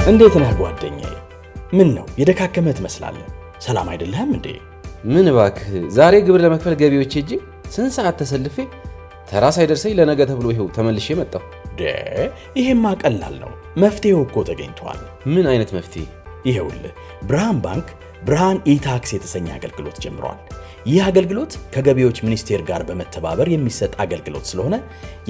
እንዴት ነህ ጓደኛዬ? ምን ነው የደካከመህ ትመስላለህ? ሰላም አይደለህም እንዴ? ምን እባክህ፣ ዛሬ ግብር ለመክፈል ገቢዎች ሄጄ ስንት ሰዓት ተሰልፌ ተራ ሳይደርሰኝ ለነገ ተብሎ ይሄው ተመልሼ መጣሁ። ይሄማ ቀላል ነው። መፍትሄው እኮ ተገኝቷል። ምን አይነት መፍትሄ? ይሄውልህ ብርሃን ባንክ ብርሃን ኢታክስ የተሰኘ አገልግሎት ጀምሯል። ይህ አገልግሎት ከገቢዎች ሚኒስቴር ጋር በመተባበር የሚሰጥ አገልግሎት ስለሆነ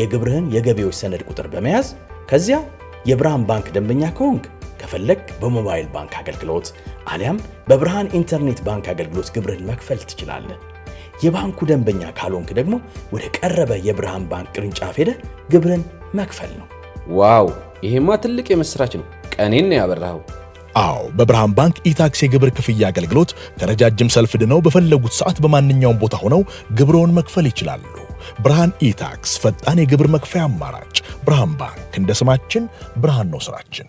የግብርህን የገቢዎች ሰነድ ቁጥር በመያዝ ከዚያ የብርሃን ባንክ ደንበኛ ከሆንክ ከፈለክ በሞባይል ባንክ አገልግሎት አሊያም በብርሃን ኢንተርኔት ባንክ አገልግሎት ግብርህን መክፈል ትችላለህ። የባንኩ ደንበኛ ካልሆንክ ደግሞ ወደ ቀረበ የብርሃን ባንክ ቅርንጫፍ ሄደህ ግብርህን መክፈል ነው። ዋው! ይሄማ ትልቅ የምስራች ነው። ቀኔን ነው ያበራኸው። አዎ፣ በብርሃን ባንክ ኢታክስ የግብር ክፍያ አገልግሎት ከረጃጅም ሰልፍ ድነው በፈለጉት ሰዓት በማንኛውም ቦታ ሆነው ግብርዎን መክፈል ይችላሉ። ብርሃን ኢታክስ ፈጣን የግብር መክፈያ አማራጭ። ብርሃን ባንክ እንደ ስማችን ብርሃን ነው ስራችን።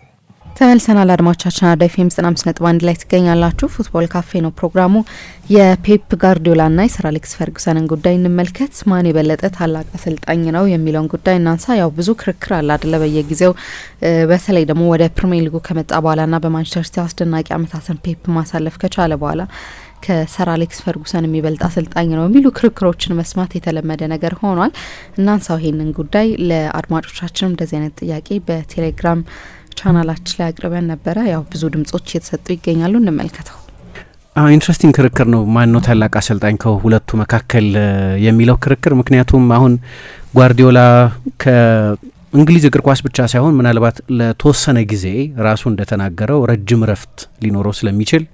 ተመልሰናል አድማጮቻችን። አራዳ ኤፍኤም 95.1 ላይ ትገኛላችሁ። ፉትቦል ካፌ ነው ፕሮግራሙ። የፔፕ ጋርዲዮላና የሰር አሌክስ ፈርጉሰንን ጉዳይ እንመልከት። ማን የበለጠ ታላቅ አሰልጣኝ ነው የሚለውን ጉዳይ እናንሳ። ያው ብዙ ክርክር አለ አይደለ በየጊዜው፣ በተለይ ደግሞ ወደ ፕሪሚየር ሊጉ ከመጣ በኋላና በማንቸስተር ሲቲ አስደናቂ አመታትን ፔፕ ማሳለፍ ከቻለ በኋላ ከሰር አሌክስ ፈርጉሰን የሚበልጥ አሰልጣኝ ነው የሚሉ ክርክሮችን መስማት የተለመደ ነገር ሆኗል። እናንሳው ይሄንን ጉዳይ። ለአድማጮቻችንም እንደዚህ አይነት ጥያቄ በቴሌግራም ቻናላችን ላይ አቅርበን ነበረ። ያው ብዙ ድምጾች እየተሰጡ ይገኛሉ። እንመልከተው። ኢንትረስቲንግ ክርክር ነው። ማን ነው ታላቅ አሰልጣኝ ከሁለቱ መካከል የሚለው ክርክር። ምክንያቱም አሁን ጓርዲዮላ ከእንግሊዝ እግር ኳስ ብቻ ሳይሆን ምናልባት ለተወሰነ ጊዜ ራሱ እንደተናገረው ረጅም ረፍት ሊኖረው ስለሚችል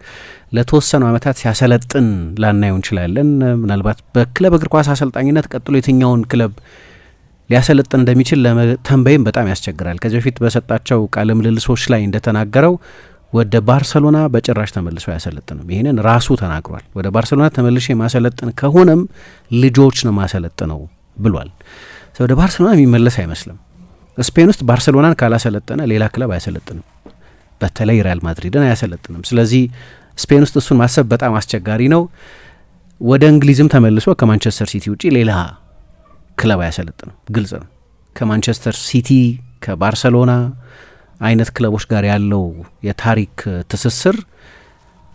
ለተወሰኑ አመታት ሲያሰለጥን ላናየው እንችላለን። ምናልባት በክለብ እግር ኳስ አሰልጣኝነት ቀጥሎ የትኛውን ክለብ ሊያሰለጥን እንደሚችል ለተንበይም በጣም ያስቸግራል። ከዚህ በፊት በሰጣቸው ቃለ ምልልሶች ላይ እንደተናገረው ወደ ባርሰሎና በጭራሽ ተመልሶ አያሰለጥንም። ይህንን ራሱ ተናግሯል። ወደ ባርሰሎና ተመልሼ ማሰለጥን ከሆነም ልጆች ነው ማሰለጥነው ብሏል። ወደ ባርሰሎና የሚመለስ አይመስልም። ስፔን ውስጥ ባርሰሎናን ካላሰለጠነ ሌላ ክለብ አያሰለጥንም። በተለይ ሪያል ማድሪድን አያሰለጥንም። ስለዚህ ስፔን ውስጥ እሱን ማሰብ በጣም አስቸጋሪ ነው። ወደ እንግሊዝም ተመልሶ ከማንቸስተር ሲቲ ውጪ ሌላ ክለብ አያሰለጥንም። ግልጽ ነው። ከማንቸስተር ሲቲ ከባርሰሎና አይነት ክለቦች ጋር ያለው የታሪክ ትስስር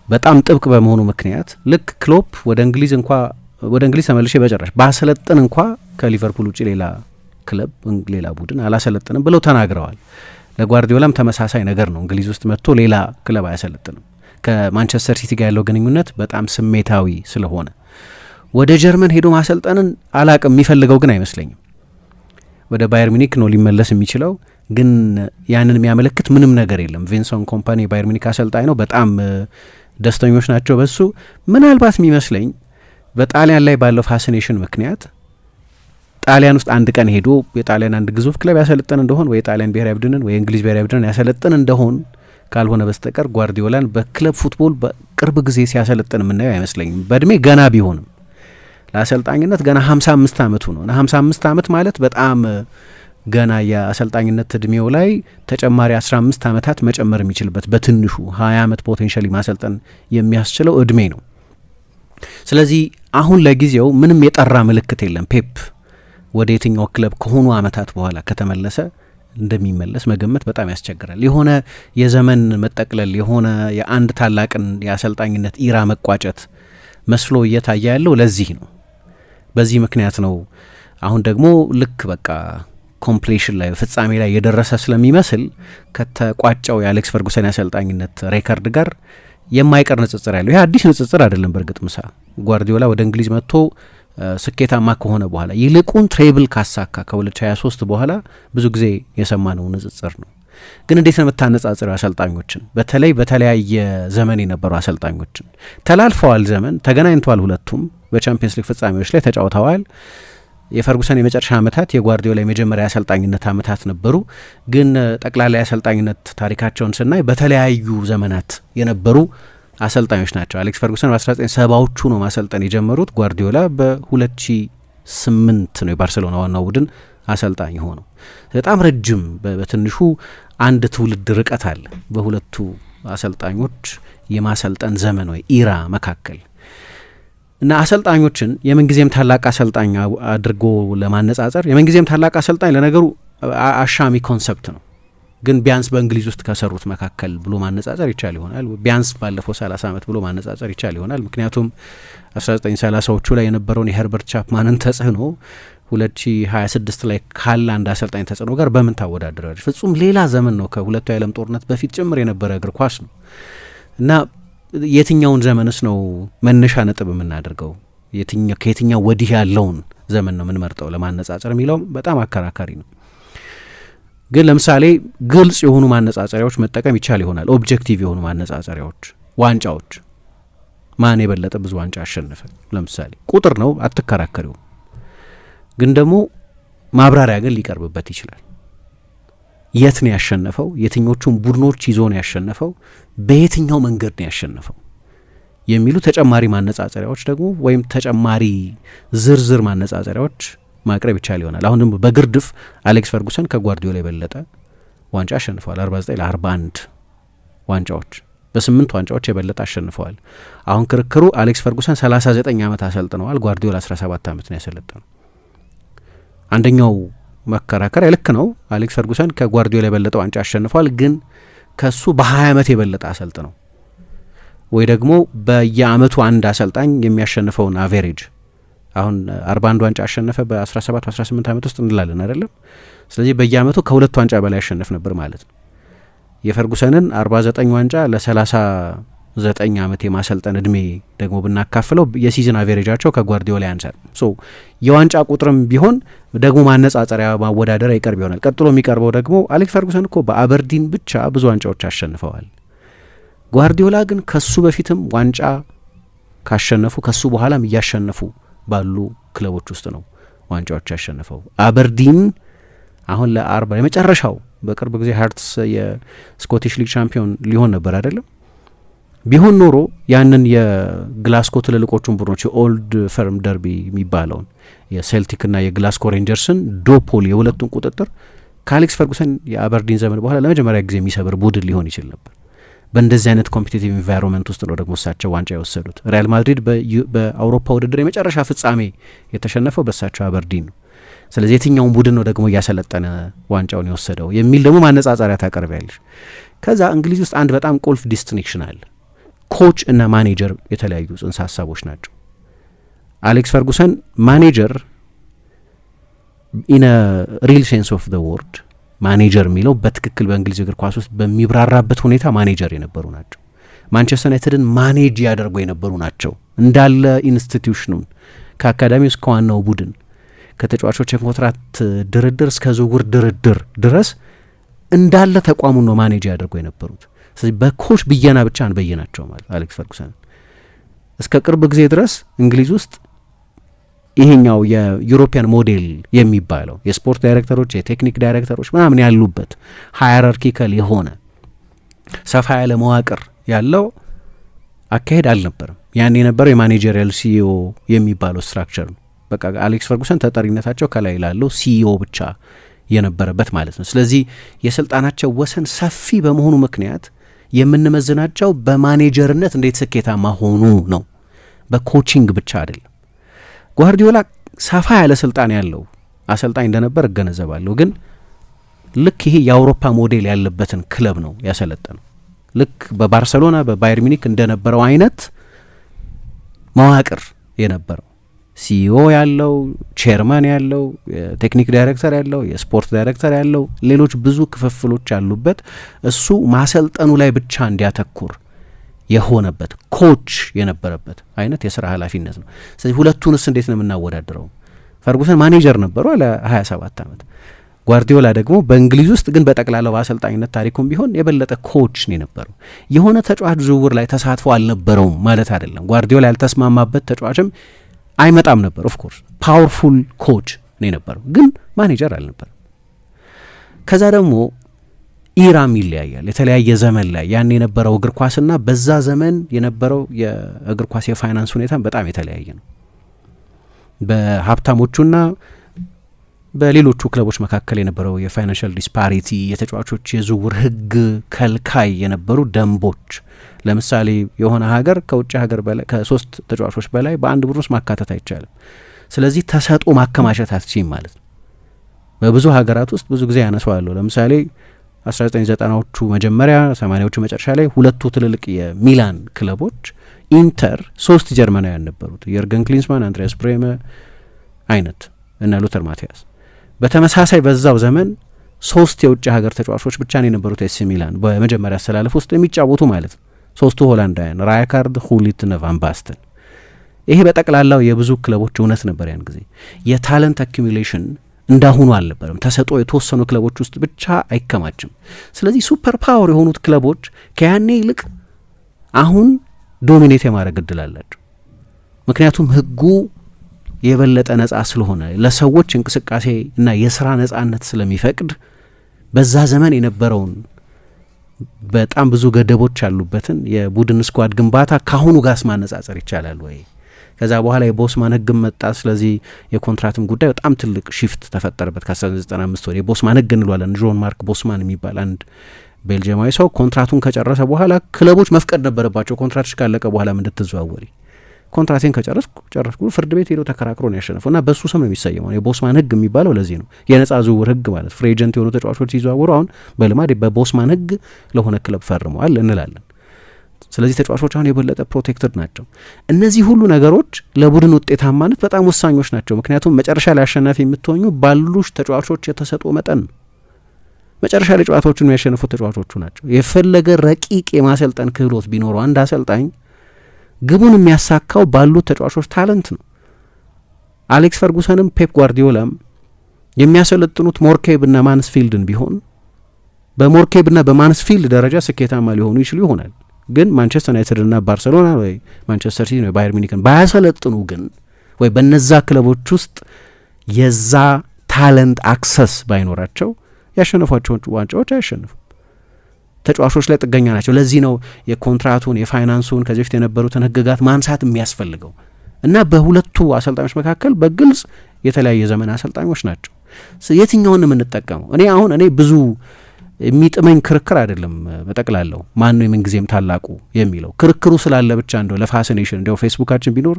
በጣም ጥብቅ በመሆኑ ምክንያት ልክ ክሎፕ ወደ እንግሊዝ ተመልሼ በጭራሽ ባሰለጥን እንኳ ከሊቨርፑል ውጪ ሌላ ክለብ ሌላ ቡድን አላሰለጥንም ብለው ተናግረዋል። ለጓርዲዮላም ተመሳሳይ ነገር ነው። እንግሊዝ ውስጥ መጥቶ ሌላ ክለብ አያሰለጥንም። ከማንቸስተር ሲቲ ጋር ያለው ግንኙነት በጣም ስሜታዊ ስለሆነ ወደ ጀርመን ሄዶ ማሰልጠንን አላቅም የሚፈልገው ግን አይመስለኝም። ወደ ባየር ሚኒክ ነው ሊመለስ የሚችለው፣ ግን ያንን የሚያመለክት ምንም ነገር የለም። ቪንሰንት ኮምፓኒ የባየር ሚኒክ አሰልጣኝ ነው። በጣም ደስተኞች ናቸው በሱ። ምናልባት የሚመስለኝ በጣሊያን ላይ ባለው ፋሲኔሽን ምክንያት ጣሊያን ውስጥ አንድ ቀን ሄዶ የጣሊያን አንድ ግዙፍ ክለብ ያሰለጥን እንደሆን ወይ የጣሊያን ብሔራዊ ቡድንን ወይ እንግሊዝ ብሔራዊ ቡድንን ያሰለጥን እንደሆን ካልሆነ በስተቀር ጓርዲዮላን በክለብ ፉትቦል በቅርብ ጊዜ ሲያሰለጥን የምናየው አይመስለኝም። በእድሜ ገና ቢሆንም ለአሰልጣኝነት ገና 55 ዓመቱ ነው። 55 ዓመት ማለት በጣም ገና የአሰልጣኝነት እድሜው ላይ ተጨማሪ 15 ዓመታት መጨመር የሚችልበት በትንሹ 20 ዓመት ፖቴንሻሊ ማሰልጠን የሚያስችለው እድሜ ነው። ስለዚህ አሁን ለጊዜው ምንም የጠራ ምልክት የለም። ፔፕ ወደ የትኛው ክለብ ከሆኑ ዓመታት በኋላ ከተመለሰ እንደሚመለስ መገመት በጣም ያስቸግራል። የሆነ የዘመን መጠቅለል፣ የሆነ የአንድ ታላቅን የአሰልጣኝነት ኢራ መቋጨት መስሎ እየታየ ያለው ለዚህ ነው። በዚህ ምክንያት ነው አሁን ደግሞ ልክ በቃ ኮምፕሌሽን ላይ ፍጻሜ ላይ የደረሰ ስለሚመስል ከተቋጨው የአሌክስ ፈርጉሰን የአሰልጣኝነት ሬከርድ ጋር የማይቀር ንጽጽር ያለው። ይህ አዲስ ንጽጽር አይደለም። በእርግጥ ምሳ ጓርዲዮላ ወደ እንግሊዝ መጥቶ ስኬታማ ከሆነ በኋላ ይልቁን ትሬብል ካሳካ ከ2023 በኋላ ብዙ ጊዜ የሰማነው ንጽጽር ነው። ግን እንዴት ነው የምታነጻጽረው? አሰልጣኞችን በተለይ በተለያየ ዘመን የነበሩ አሰልጣኞችን ተላልፈዋል። ዘመን ተገናኝተዋል። ሁለቱም በቻምፒየንስ ሊግ ፍጻሜዎች ላይ ተጫውተዋል። የፈርጉሰን የመጨረሻ ዓመታት የጓርዲዮላ የመጀመሪያ አሰልጣኝነት ዓመታት ነበሩ። ግን ጠቅላላ የአሰልጣኝነት ታሪካቸውን ስናይ በተለያዩ ዘመናት የነበሩ አሰልጣኞች ናቸው። አሌክስ ፈርጉሰን በ1970ዎቹ ነው ማሰልጠን የጀመሩት። ጓርዲዮላ በ2008 ነው የባርሴሎና ዋናው ቡድን አሰልጣኝ ሆነው። በጣም ረጅም በትንሹ አንድ ትውልድ ርቀት አለ በሁለቱ አሰልጣኞች የማሰልጠን ዘመን ወይ ኢራ መካከል እና አሰልጣኞችን የምንጊዜም ታላቅ አሰልጣኝ አድርጎ ለማነጻጸር የምንጊዜም ታላቅ አሰልጣኝ ለነገሩ አሻሚ ኮንሰፕት ነው። ግን ቢያንስ በእንግሊዝ ውስጥ ከሰሩት መካከል ብሎ ማነጻጸር ይቻል ይሆናል። ቢያንስ ባለፈው 30 ዓመት ብሎ ማነጻጸር ይቻል ይሆናል። ምክንያቱም 1930ዎቹ ላይ የነበረውን የሄርበርት ቻፕማንን ተጽዕኖ 2026 ላይ ካለ አንድ አሰልጣኝ ተጽዕኖ ጋር በምን ታወዳድራለች? ፍጹም ሌላ ዘመን ነው። ከሁለቱ የዓለም ጦርነት በፊት ጭምር የነበረ እግር ኳስ ነው እና የትኛውን ዘመንስ ነው መነሻ ነጥብ የምናደርገው? ከየትኛው ወዲህ ያለውን ዘመን ነው የምንመርጠው ለማነጻጸር የሚለው በጣም አከራካሪ ነው። ግን ለምሳሌ ግልጽ የሆኑ ማነጻጸሪያዎች መጠቀም ይቻል ይሆናል። ኦብጀክቲቭ የሆኑ ማነጻጸሪያዎች፣ ዋንጫዎች፣ ማን የበለጠ ብዙ ዋንጫ አሸነፈ? ለምሳሌ ቁጥር ነው፣ አትከራከሪውም። ግን ደግሞ ማብራሪያ ግን ሊቀርብበት ይችላል። የት ነው ያሸነፈው? የትኞቹን ቡድኖች ይዞ ነው ያሸነፈው? በየትኛው መንገድ ነው ያሸነፈው? የሚሉ ተጨማሪ ማነጻጸሪያዎች ደግሞ ወይም ተጨማሪ ዝርዝር ማነጻጸሪያዎች ማቅረብ ይቻል ይሆናል። አሁን ደግሞ በግርድፍ አሌክስ ፈርጉሰን ከጓርዲዮላ የበለጠ ዋንጫ አሸንፈዋል። 49 ለ41 ዋንጫዎች፣ በ8 ዋንጫዎች የበለጠ አሸንፈዋል። አሁን ክርክሩ አሌክስ ፈርጉሰን 39 ዓመት አሰልጥነዋል፣ ጓርዲዮላ 17 ዓመት ነው ያሰለጠነው። አንደኛው መከራከሪያ ልክ ነው፣ አሌክስ ፈርጉሰን ከጓርዲዮላ የበለጠ ዋንጫ አሸንፈዋል፣ ግን ከሱ በ20 ዓመት የበለጠ አሰልጥነው ወይ ደግሞ በየአመቱ አንድ አሰልጣኝ የሚያሸንፈውን አቬሬጅ አሁን 41 ዋንጫ አሸነፈ በ17 18 ዓመት ውስጥ እንላለን አይደለም። ስለዚህ በየአመቱ ከሁለት ዋንጫ በላይ ያሸንፍ ነበር ማለት ነው። የፈርጉሰንን 49 ዋንጫ ለ39 ዓመት የማሰልጠን እድሜ ደግሞ ብናካፍለው የሲዝን አቬሬጃቸው ከጓርዲዮላ ያንሳል። ሶ የዋንጫ ቁጥርም ቢሆን ደግሞ ማነጻጸሪያ ማወዳደሪያ ይቀርብ ይሆናል። ቀጥሎ የሚቀርበው ደግሞ አሌክስ ፈርጉሰን እኮ በአበርዲን ብቻ ብዙ ዋንጫዎች አሸንፈዋል። ጓርዲዮላ ግን ከሱ በፊትም ዋንጫ ካሸነፉ ከሱ በኋላም እያሸነፉ ባሉ ክለቦች ውስጥ ነው ዋንጫዎች ያሸነፈው። አበርዲን አሁን ለ40 የመጨረሻው በቅርብ ጊዜ ሃርትስ የስኮቲሽ ሊግ ሻምፒዮን ሊሆን ነበር አይደለም። ቢሆን ኖሮ ያንን የግላስኮ ትልልቆቹን ቡድኖች የኦልድ ፈርም ደርቢ የሚባለውን የሴልቲክና የግላስኮ ሬንጀርስን ዶፖል የሁለቱን ቁጥጥር ከአሌክስ ፈርጉሰን የአበርዲን ዘመን በኋላ ለመጀመሪያ ጊዜ የሚሰብር ቡድን ሊሆን ይችል ነበር። በእንደዚህ አይነት ኮምፒቲቲቭ ኢንቫይሮንመንት ውስጥ ነው ደግሞ እሳቸው ዋንጫ የወሰዱት። ሪያል ማድሪድ በአውሮፓ ውድድር የመጨረሻ ፍጻሜ የተሸነፈው በእሳቸው አበርዲን ነው። ስለዚህ የትኛውን ቡድን ነው ደግሞ እያሰለጠነ ዋንጫውን የወሰደው የሚል ደግሞ ማነጻጸሪያ ታቀርቢያለሽ። ከዛ እንግሊዝ ውስጥ አንድ በጣም ቁልፍ ዲስቲንክሽን አለ። ኮች እና ማኔጀር የተለያዩ ጽንሰ ሀሳቦች ናቸው። አሌክስ ፈርጉሰን ማኔጀር ኢን ሪል ሴንስ ኦፍ ዘ ወርድ ማኔጀር የሚለው በትክክል በእንግሊዝ እግር ኳስ ውስጥ በሚብራራበት ሁኔታ ማኔጀር የነበሩ ናቸው። ማንቸስተር ዩናይትድን ማኔጅ ያደርጉ የነበሩ ናቸው። እንዳለ ኢንስቲትዩሽኑን ከአካዳሚ እስከ ዋናው ቡድን ከተጫዋቾች የኮንትራት ድርድር እስከ ዝውውር ድርድር ድረስ እንዳለ ተቋሙን ነው ማኔጅ ያደርጉ የነበሩት። ስለዚህ በኮች ብየና ብቻ አንበየናቸው ማለት አሌክስ ፈርጉሰን እስከ ቅርብ ጊዜ ድረስ እንግሊዝ ውስጥ ይሄኛው የዩሮፒያን ሞዴል የሚባለው የስፖርት ዳይሬክተሮች፣ የቴክኒክ ዳይሬክተሮች ምናምን ያሉበት ሃይራርኪካል የሆነ ሰፋ ያለ መዋቅር ያለው አካሄድ አልነበረም። ያን የነበረው የማኔጀሪያል ሲኢኦ የሚባለው ስትራክቸር ነው። በቃ አሌክስ ፈርጉሰን ተጠሪነታቸው ከላይ ላለው ሲኢኦ ብቻ የነበረበት ማለት ነው። ስለዚህ የስልጣናቸው ወሰን ሰፊ በመሆኑ ምክንያት የምንመዝናቸው በማኔጀርነት እንዴት ስኬታማ ሆኑ ነው፣ በኮቺንግ ብቻ አይደለም። ጓርዲዮላ ሰፋ ያለ ስልጣን ያለው አሰልጣኝ እንደነበር እገነዘባለሁ። ግን ልክ ይሄ የአውሮፓ ሞዴል ያለበትን ክለብ ነው ያሰለጠነው። ልክ በባርሰሎና በባየር ሚኒክ እንደነበረው አይነት መዋቅር የነበረው ሲኢኦ ያለው፣ ቼርማን ያለው፣ የቴክኒክ ዳይሬክተር ያለው፣ የስፖርት ዳይሬክተር ያለው፣ ሌሎች ብዙ ክፍፍሎች ያሉበት እሱ ማሰልጠኑ ላይ ብቻ እንዲያተኩር የሆነበት ኮች የነበረበት አይነት የስራ ኃላፊነት ነው። ስለዚህ ሁለቱንስ እንዴት ነው የምናወዳድረው? ፈርጉሰን ማኔጀር ነበሩ ለ27 ዓመት። ጓርዲዮላ ደግሞ በእንግሊዝ ውስጥ ግን በጠቅላላው በአሰልጣኝነት ታሪኩም ቢሆን የበለጠ ኮች ነው የነበረው። የሆነ ተጫዋች ዝውውር ላይ ተሳትፎ አልነበረውም ማለት አይደለም። ጓርዲዮላ ያልተስማማበት ተጫዋችም አይመጣም ነበር። ኦፍኮርስ ፓወርፉል ኮች ነው የነበረው፣ ግን ማኔጀር አልነበረም። ከዛ ደግሞ ኢራም ይለያያል። የተለያየ ዘመን ላይ ያን የነበረው እግር ኳስና በዛ ዘመን የነበረው የእግር ኳስ የፋይናንስ ሁኔታ በጣም የተለያየ ነው። በሀብታሞቹና በሌሎቹ ክለቦች መካከል የነበረው የፋይናንሻል ዲስፓሪቲ፣ የተጫዋቾች የዝውውር ሕግ ከልካይ የነበሩ ደንቦች፣ ለምሳሌ የሆነ ሀገር ከውጭ ሀገር በላይ ከ3 ተጫዋቾች በላይ በአንድ ቡድን ውስጥ ማካተት አይቻልም። ስለዚህ ተሰጥኦ ማከማቸት አትችይም ማለት ነው። በብዙ ሀገራት ውስጥ ብዙ ጊዜ ያነሳዋለሁ። ለምሳሌ 1990ዎቹ መጀመሪያ 80ዎቹ መጨረሻ ላይ ሁለቱ ትልልቅ የሚላን ክለቦች ኢንተር 3 ጀርመናውያን ነበሩት፣ የርገን ክሊንስማን፣ አንድሪያስ ብሬመ አይነት እና ሉተር ማቲያስ። በተመሳሳይ በዛው ዘመን 3 የውጭ ሀገር ተጫዋቾች ብቻ ነው የነበሩት ኤሲ ሚላን በመጀመሪያ አሰላለፍ ውስጥ የሚጫወቱ ማለት ነው። 3ቱ ሆላንዳውያን ራይካርድ፣ ሁሊት እና ቫን ባስተን። ይሄ በጠቅላላው የብዙ ክለቦች እውነት ነበር ያን ጊዜ። የታለንት አኪሙሌሽን እንዳሁኑ አልነበረም። ተሰጥኦ የተወሰኑ ክለቦች ውስጥ ብቻ አይከማችም። ስለዚህ ሱፐር ፓወር የሆኑት ክለቦች ከያኔ ይልቅ አሁን ዶሚኔት የማድረግ እድል አላቸው። ምክንያቱም ህጉ የበለጠ ነጻ ስለሆነ ለሰዎች እንቅስቃሴ እና የስራ ነጻነት ስለሚፈቅድ በዛ ዘመን የነበረውን በጣም ብዙ ገደቦች ያሉበትን የቡድን ስኳድ ግንባታ ካሁኑ ጋር ማነጻጸር ይቻላል ወይ? ከዛ በኋላ የቦስማን ህግ መጣ። ስለዚህ የኮንትራትም ጉዳይ በጣም ትልቅ ሺፍት ተፈጠረበት። ከ1995 ወዲህ የቦስማን ህግ እንለዋለን። ጆን ማርክ ቦስማን የሚባል አንድ ቤልጅየማዊ ሰው ኮንትራቱን ከጨረሰ በኋላ ክለቦች መፍቀድ ነበረባቸው ኮንትራትሽ ካለቀ በኋላ እንድትዘዋወሪ። ኮንትራቴን ጨረስኩ ፍርድ ቤት ሄዶ ተከራክሮ ነው ያሸነፈው እና በሱ ስም ነው የሚሰየመው። የቦስማን ህግ የሚባለው ለዚህ ነው። የነጻ ዝውውር ህግ ማለት ፍሪ ኤጀንት የሆኑ ተጫዋቾች ሲዘዋወሩ አሁን በልማድ በቦስማን ህግ ለሆነ ክለብ ፈርመዋል እንላለን። ስለዚህ ተጫዋቾች አሁን የበለጠ ፕሮቴክትድ ናቸው። እነዚህ ሁሉ ነገሮች ለቡድን ውጤታማነት በጣም ወሳኞች ናቸው። ምክንያቱም መጨረሻ ላይ አሸናፊ የምትሆኙ ባሉሽ ተጫዋቾች የተሰጥኦ መጠን ነው። መጨረሻ ላይ ጨዋታዎቹን የሚያሸንፉት ተጫዋቾቹ ናቸው። የፈለገ ረቂቅ የማሰልጠን ክህሎት ቢኖረው አንድ አሰልጣኝ ግቡን የሚያሳካው ባሉት ተጫዋቾች ታለንት ነው። አሌክስ ፈርጉሰንም ፔፕ ጓርዲዮላም የሚያሰለጥኑት ሞርኬብና ማንስፊልድን ቢሆን በሞርኬብና በማንስፊልድ ደረጃ ስኬታማ ሊሆኑ ይችሉ ይሆናል። ግን ማንቸስተር ዩናይትድና ባርሰሎና ወይ ማንቸስተር ሲቲ ወይ ባየር ሚኒክን ባያሰለጥኑ ግን ወይ በነዛ ክለቦች ውስጥ የዛ ታለንት አክሰስ ባይኖራቸው ያሸነፏቸውን ዋንጫዎች አያሸንፉም። ተጫዋቾች ላይ ጥገኛ ናቸው። ለዚህ ነው የኮንትራቱን የፋይናንሱን ከዚህ በፊት የነበሩትን ህግጋት ማንሳት የሚያስፈልገው እና በሁለቱ አሰልጣኞች መካከል በግልጽ የተለያየ ዘመን አሰልጣኞች ናቸው። የትኛውን የምንጠቀመው? እኔ ብዙ የሚጥመኝ ክርክር አይደለም። በጠቅላላው ማን ነው የምንጊዜም ታላቁ የሚለው ክርክሩ ስላለ ብቻ እንደው ለፋሲኔሽን እንደው ፌስቡካችን ቢኖር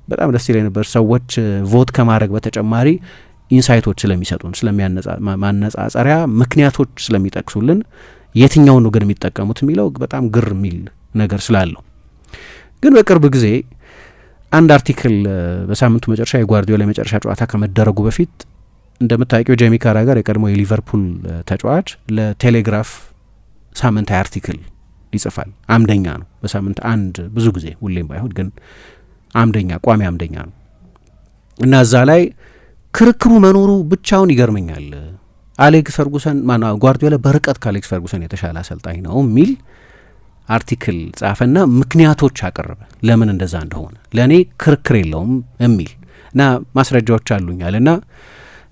በጣም ደስ ይለኝ ነበር። ሰዎች ቮት ከማድረግ በተጨማሪ ኢንሳይቶች ስለሚሰጡን ማነጻጸሪያ ምክንያቶች ስለሚጠቅሱልን የትኛውን ነው ግን የሚጠቀሙት የሚለው በጣም ግር የሚል ነገር ስላለው። ግን በቅርብ ጊዜ አንድ አርቲክል በሳምንቱ መጨረሻ የጓርዲዮላ የመጨረሻ ጨዋታ ከመደረጉ በፊት እንደምታውቂው ጄሚ ካራገር የቀድሞ የሊቨርፑል ተጫዋች ለቴሌግራፍ ሳምንታዊ አርቲክል ይጽፋል። አምደኛ ነው። በሳምንት አንድ ብዙ ጊዜ ሁሌም ባይሆን ግን ቋሚ አምደኛ ነው እና እዛ ላይ ክርክሩ መኖሩ ብቻውን ይገርመኛል። አሌክስ ፈርጉሰን ጓርዲዮላ በርቀት ከአሌክስ ፈርጉሰን የተሻለ አሰልጣኝ ነው የሚል አርቲክል ጻፈና ምክንያቶች አቀረበ ለምን እንደዛ እንደሆነ። ለእኔ ክርክር የለውም የሚል እና ማስረጃዎች አሉኛል እና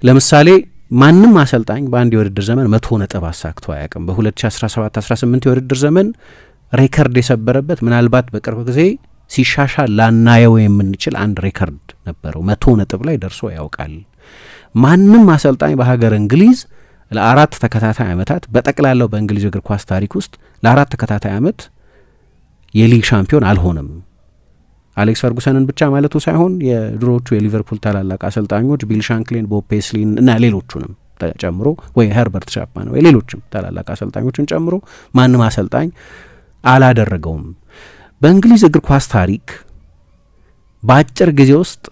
ለምሳሌ ማንም አሰልጣኝ በአንድ የውድድር ዘመን 100 ነጥብ አሳክቶ አያውቅም። በ2017-18 የውድድር ዘመን ሬከርድ የሰበረበት ምናልባት በቅርብ ጊዜ ሲሻሻል ላናየው የምንችል አንድ ሬከርድ ነበረው። 100 ነጥብ ላይ ደርሶ ያውቃል። ማንም አሰልጣኝ በሀገር እንግሊዝ ለ4 ተከታታይ ዓመታት በጠቅላላው በእንግሊዝ እግር ኳስ ታሪክ ውስጥ ለ4 ተከታታይ ዓመት የሊግ ሻምፒዮን አልሆነም። አሌክስ ፈርጉሰንን ብቻ ማለቱ ሳይሆን የድሮዎቹ የሊቨርፑል ታላላቅ አሰልጣኞች ቢል ሻንክሊን፣ ቦብ ፔስሊን እና ሌሎቹንም ጨምሮ ወይ ሄርበርት ቻፕማን ወይ ሌሎችም ታላላቅ አሰልጣኞችን ጨምሮ ማንም አሰልጣኝ አላደረገውም። በእንግሊዝ እግር ኳስ ታሪክ በአጭር ጊዜ ውስጥ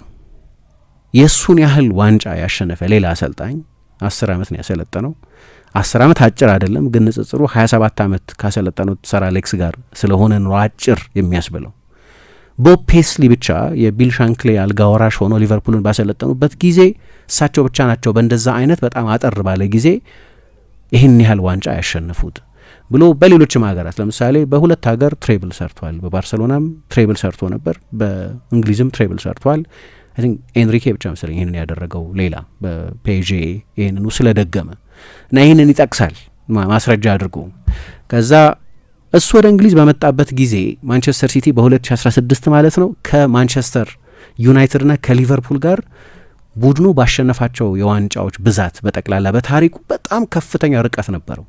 የእሱን ያህል ዋንጫ ያሸነፈ ሌላ አሰልጣኝ 10 ዓመት ነው ያሰለጠነው። 10 ዓመት አጭር አይደለም፣ ግን ንጽጽሩ 27 ዓመት ካሰለጠኑት ሰር አሌክስ ጋር ስለሆነ ነው አጭር የሚያስብለው። ቦብ ፔስሊ ብቻ የቢል ሻንክሊ አልጋ ወራሽ ሆኖ ሊቨርፑልን ባሰለጠኑበት ጊዜ እሳቸው ብቻ ናቸው በእንደዛ አይነት በጣም አጠር ባለ ጊዜ ይህን ያህል ዋንጫ ያሸነፉት ብሎ በሌሎችም ሀገራት ለምሳሌ በሁለት ሀገር ትሬብል ሰርቷል። በባርሰሎናም ትሬብል ሰርቶ ነበር፣ በእንግሊዝም ትሬብል ሰርቷል። አይ ቲንክ ኤንሪኬ ብቻ መሰለኝ ይህንን ያደረገው ሌላ በፔዤ ይህንኑ ስለደገመ እና ይህንን ይጠቅሳል ማስረጃ አድርጎ። ከዛ እሱ ወደ እንግሊዝ በመጣበት ጊዜ ማንቸስተር ሲቲ በ2016 ማለት ነው ከማንቸስተር ዩናይትድና ከሊቨርፑል ጋር ቡድኑ ባሸነፋቸው የዋንጫዎች ብዛት በጠቅላላ በታሪኩ በጣም ከፍተኛ ርቀት ነበረው።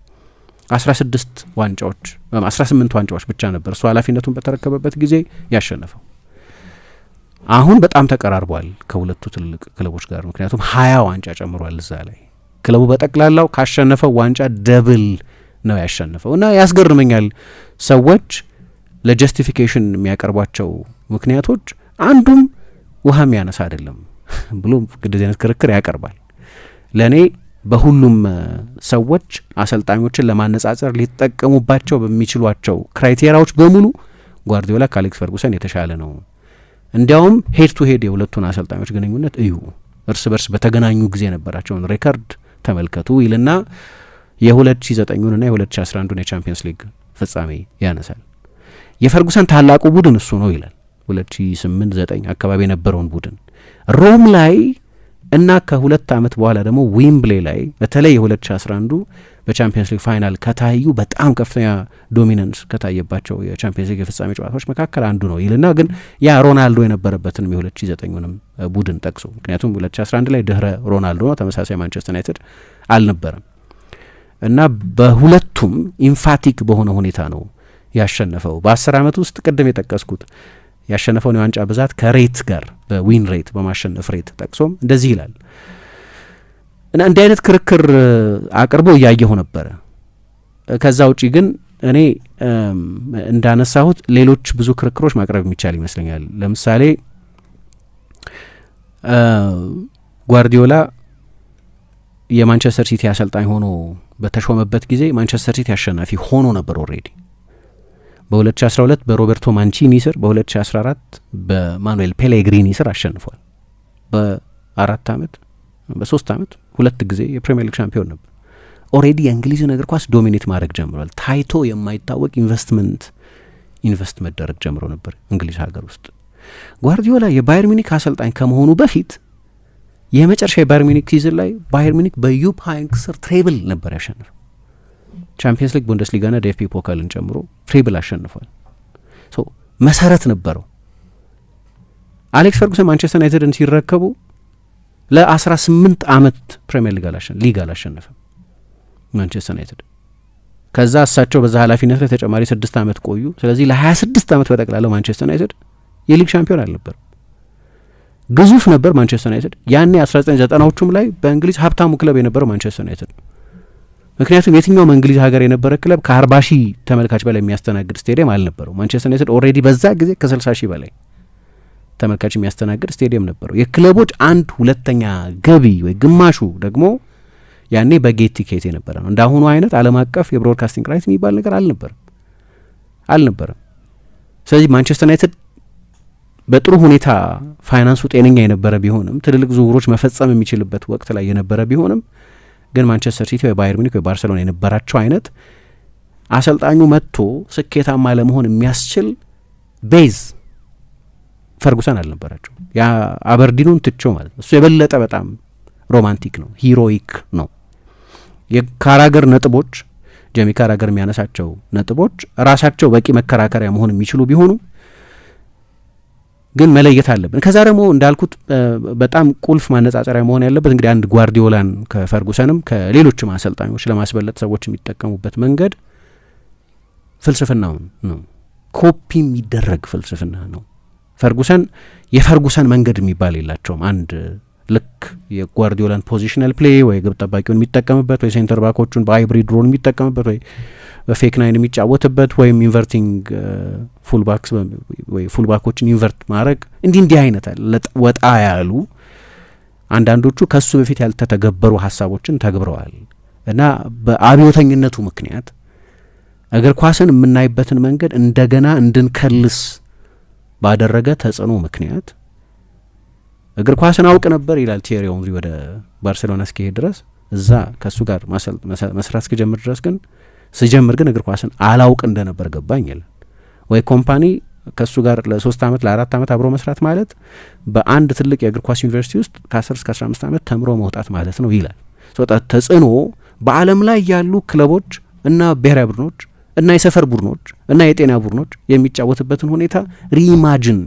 18 ዋንጫዎች ብቻ ነበር እሱ ኃላፊነቱን በተረከበበት ጊዜ ያሸነፈው። አሁን በጣም ተቀራርቧል ከሁለቱ ትልቅ ክለቦች ጋር፣ ምክንያቱም 20 ዋንጫ ጨምሯል እዛ ላይ። ክለቡ በጠቅላላው ካሸነፈው ዋንጫ ደብል ነው ያሸነፈው። እና ያስገርመኛል ሰዎች ለጀስቲፊኬሽን የሚያቀርቧቸው ምክንያቶች አንዱም ውሃ የሚያነሳ አይደለም ብሎ እንደዚህ አይነት ክርክር ያቀርባል። ለእኔ በሁሉም ሰዎች አሰልጣኞችን ለማነጻጸር ሊጠቀሙባቸው በሚችሏቸው ክራይቴሪያዎች በሙሉ ጓርዲዮላ ከአሌክስ ፈርጉሰን የተሻለ ነው። እንዲያውም ሄድ ቱ ሄድ የሁለቱን አሰልጣኞች ግንኙነት እዩ፣ እርስ በርስ በተገናኙ ጊዜ የነበራቸውን ሬከርድ ተመልከቱ ይልና የ2009ና የ2011 የቻምፒየንስ ሊግ ፍጻሜ ያነሳል። የፈርጉሰን ታላቁ ቡድን እሱ ነው ይላል። 2008-9 አካባቢ የነበረውን ቡድን ሮም ላይ እና ከ2 ዓመት በኋላ ደግሞ ዊምብሌ ላይ በተለይ የ2011 በቻምፒየንስ ሊግ ፋይናል ከታዩ በጣም ከፍተኛ ዶሚናንስ ከታየባቸው የቻምፒየንስ ሊግ የፍጻሜ ጨዋታዎች መካከል አንዱ ነው ይልና ግን ያ ሮናልዶ የነበረበትንም የ2009ንም ቡድን ጠቅሶ ምክንያቱም 2011 ላይ ድህረ ሮናልዶ ነው፣ ተመሳሳይ ማንቸስተር ዩናይትድ አልነበረም እና በሁለቱም ኢንፋቲክ በሆነ ሁኔታ ነው ያሸነፈው። በ10 ዓመት ውስጥ ቅድም የጠቀስኩት ያሸነፈውን የዋንጫ ብዛት ከሬት ጋር በዊን ሬት በማሸነፍ ሬት ጠቅሶም እንደዚህ ይላል እና እንዲህ አይነት ክርክር አቅርቦ እያየሁ ነበረ። ከዛ ውጪ ግን እኔ እንዳነሳሁት ሌሎች ብዙ ክርክሮች ማቅረብ የሚቻል ይመስለኛል። ለምሳሌ ጓርዲዮላ የማንቸስተር ሲቲ አሰልጣኝ ሆኖ በተሾመበት ጊዜ ማንቸስተር ሲቲ አሸናፊ ሆኖ ነበር ኦልሬዲ። በ2012 በሮቤርቶ ማንቺኒ ስር፣ በ2014 በማኑኤል ፔሌግሪኒ ስር አሸንፏል። በ4 ዓመት በ3 ዓመት 2 ጊዜ የፕሪሚየር ሊግ ሻምፒዮን ነበር። ኦልሬዲ የእንግሊዝን እግር ኳስ ዶሚኔት ማድረግ ጀምሯል። ታይቶ የማይታወቅ ኢንቨስት መደረግ ጀምሮ ነበር እንግሊዝ ሀገር ውስጥ። ጓርዲዮላ የባየር ሚኒክ አሰልጣኝ ከመሆኑ በፊት የመጨረሻ የባየር ሚኒክ ሲዝን ላይ ባየር ሚኒክ በዩፕ ሃይንክስ ስር ትሬብል ነበር ያሸነፈው። ቻምፒየንስ ሊግ፣ ቡንደስሊጋና ዲኤፍቢ ፖካልን ጨምሮ ትሬብል አሸንፏል። መሰረት ነበረው። አሌክስ ፈርጉሰን ማንቸስተር ዩናይትድን ሲረከቡ ለ18 ዓመት ፕሪሚየር ሊግ አላሸነፈም ማንቸስተር ዩናይትድ። ከዛ እሳቸው በዛ ኃላፊነት ላይ ተጨማሪ 6 ዓመት ቆዩ። ስለዚህ ለ26 ዓመት በጠቅላላው ማንቸስተር ዩናይትድ የሊግ ሻምፒዮን አልነበረም። ግዙፍ ነበር ማንቸስተር ዩናይትድ ያኔ 1990ዎቹም ላይ በእንግሊዝ ሀብታሙ ክለብ የነበረው ማንቸስተር ዩናይትድ። ምክንያቱም የትኛውም እንግሊዝ ሀገር የነበረ ክለብ ከ40 ሺህ ተመልካች በላይ የሚያስተናግድ ስቴዲየም አልነበረው። ማንቸስተር ዩናይትድ ኦልሬዲ በዛ ጊዜ ከ60 ሺህ በላይ ተመልካች የሚያስተናግድ ስቴዲየም ነበረው። የክለቦች 1/2 ገቢ ወይ ግማሹ ደግሞ ያኔ በጌት ቲኬት የነበረ ነው። እንዳሁኑ አይነት ዓለም አቀፍ የብሮድካስቲንግ ራይት የሚባል ነገር አልነበረም። ስለዚህ ማንቸስተር ዩናይትድ በጥሩ ሁኔታ ፋይናንሱ ጤነኛ የነበረ ቢሆንም ትልልቅ ዝውውሮች መፈጸም የሚችልበት ወቅት ላይ የነበረ ቢሆንም ግን ማንቸስተር ሲቲ ወይ ባየር ሚኒክ ወይ ባርሴሎና የነበራቸው አይነት አሰልጣኙ መጥቶ ስኬታማ ለመሆን የሚያስችል ቤዝ ፈርጉሰን አልነበራቸው። ያ አበርዲኑን ትቸው ማለት ነው። እሱ የበለጠ በጣም ሮማንቲክ ነው፣ ሂሮይክ ነው። የካራገር ነጥቦች ጄሚ ካራገር የሚያነሳቸው ነጥቦች ራሳቸው በቂ መከራከሪያ መሆን የሚችሉ ቢሆኑ ግን መለየት አለብን። ከዛ ደግሞ እንዳልኩት በጣም ቁልፍ ማነጻጸሪያ መሆን ያለበት እንግዲህ አንድ ጓርዲዮላን ከፈርጉሰንም ከሌሎችም አሰልጣኞች ለማስበለጥ ሰዎች የሚጠቀሙበት መንገድ ፍልስፍናው ነው። ኮፒ የሚደረግ ፍልስፍና ነው። ፈርጉሰን የፈርጉሰን መንገድ የሚባል የላቸውም። አንድ ልክ የጓርዲዮላን ፖዚሽናል ፕሌይ ወይ ግብ ጠባቂውን የሚጠቀምበት ወይ ሴንተር ባኮቹን በሃይብሪድ ሮል የሚጠቀምበት ወይ በፌክ ናይን የሚጫወትበት ወይም ኢንቨርቲንግ ፉልባክስ ወይ ፉልባኮችን ኢንቨርት ማድረግ እንዲህ አይነት ወጣ ያሉ አንዳንዶቹ ከሱ በፊት ያልተተገበሩ ሀሳቦችን ተግብረዋል እና በአብዮተኝነቱ ምክንያት እግር ኳስን የምናይበትን መንገድ እንደገና እንድንከልስ ባደረገ ተጽዕኖ ምክንያት እግር ኳስን አውቅ ነበር ይላል ቲዬሪ ኦንሪ ወደ ባርሴሎና እስኪሄድ ድረስ እዛ ከሱ ጋር መስራት እስኪጀምር ድረስ ግን ስጀምር ግን እግር ኳስን አላውቅ እንደነበር ገባኝ ይላል። ወይ ኮምፓኒ ከሱ ጋር ለ3 ዓመት ለ4 ዓመት አብሮ መስራት ማለት በአንድ ትልቅ የእግር ኳስ ዩኒቨርሲቲ ውስጥ ከ10 እስከ 15 ዓመት ተምሮ መውጣት ማለት ነው ይላል። ተጽዕኖ በዓለም ላይ ያሉ ክለቦች እና ብሔራዊ ቡድኖች እና የሰፈር ቡድኖች እና የጤና ቡድኖች የሚጫወትበትን ሁኔታ ሪኢማጅን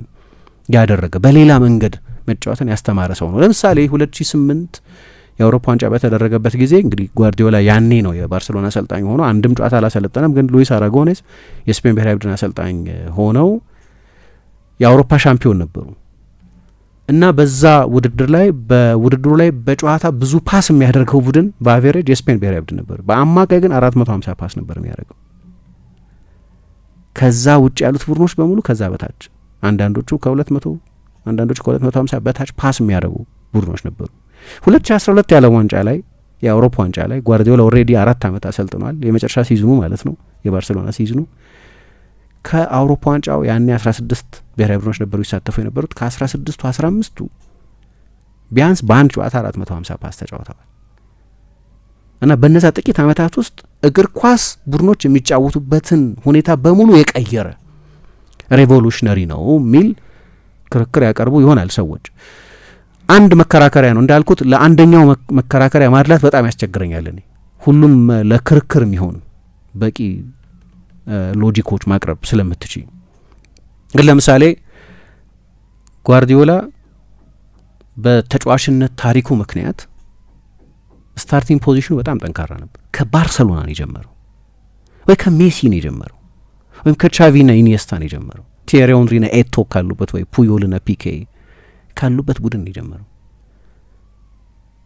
ያደረገ በሌላ መንገድ መጫወትን ያስተማረ ሰው ነው። ለምሳሌ 2008 የአውሮፓ ዋንጫ በተደረገበት ጊዜ እንግዲህ ጓርዲዮላ ያኔ ነው የባርሴሎና አሰልጣኝ ሆኖ አንድም ጨዋታ አላሰለጠነም፣ ግን ሉዊስ አራጎኔስ የስፔን ብሔራዊ ቡድን አሰልጣኝ ሆነው የአውሮፓ ሻምፒዮን ነበሩ እና በዛ በውድድሩ ላይ በጨዋታ ብዙ ፓስ የሚያደርገው ቡድን በአቬሬጅ የስፔን ብሔራዊ ቡድን ነበር። በአማካይ ግን 450 ፓስ ነበር የሚያደርገው። ከዛ ውጭ ያሉት ቡድኖች በሙሉ ከዛ በታች፣ አንዳንዶቹ ከ200 አንዳንዶቹ ከ250 በታች ፓስ የሚያደርጉ ቡድኖች ነበሩ። 2012 የዓለም ዋንጫ ላይ የአውሮፓ ዋንጫ ላይ ጓርዲዮላ ኦልሬዲ 4 ዓመት አሰልጥኗል። የመጨረሻ ሲዝኑ ማለት ነው፣ የባርሴሎና ሲዝኑ። ከአውሮፓ ዋንጫው ያኔ 16 ብሔራዊ ቡድኖች ነበሩ ይሳተፉ የነበሩት። ከ16ቱ 15ቱ ቢያንስ በአንድ ጨዋታ 450 ፓስ ተጫውተዋል። እና በነዛ ጥቂት ዓመታት ውስጥ እግር ኳስ ቡድኖች የሚጫወቱበትን ሁኔታ በሙሉ የቀየረ ሬቮሉሽነሪ ነው የሚል ክርክር ያቀርቡ ይሆናል ሰዎች። አንድ መከራከሪያ ነው እንዳልኩት፣ ለአንደኛው መከራከሪያ ማድላት በጣም ያስቸግረኛል እኔ። ሁሉም ለክርክር የሚሆን በቂ ሎጂኮች ማቅረብ ስለምትችል። ግን ለምሳሌ ጓርዲዮላ በተጫዋችነት ታሪኩ ምክንያት ስታርቲንግ ፖዚሽኑ በጣም ጠንካራ ነበር። ከባርሰሎና ነው የጀመረው፣ ወይ ከሜሲ ነው የጀመረው፣ ወይም ከቻቪና ኢኒየስታ ነው የጀመረው። ቲየሪ ኦንሪና ኤቶ ካሉበት ወይ ፑዮልና ፒኬ ካሉበት ቡድን ነው የጀመረው።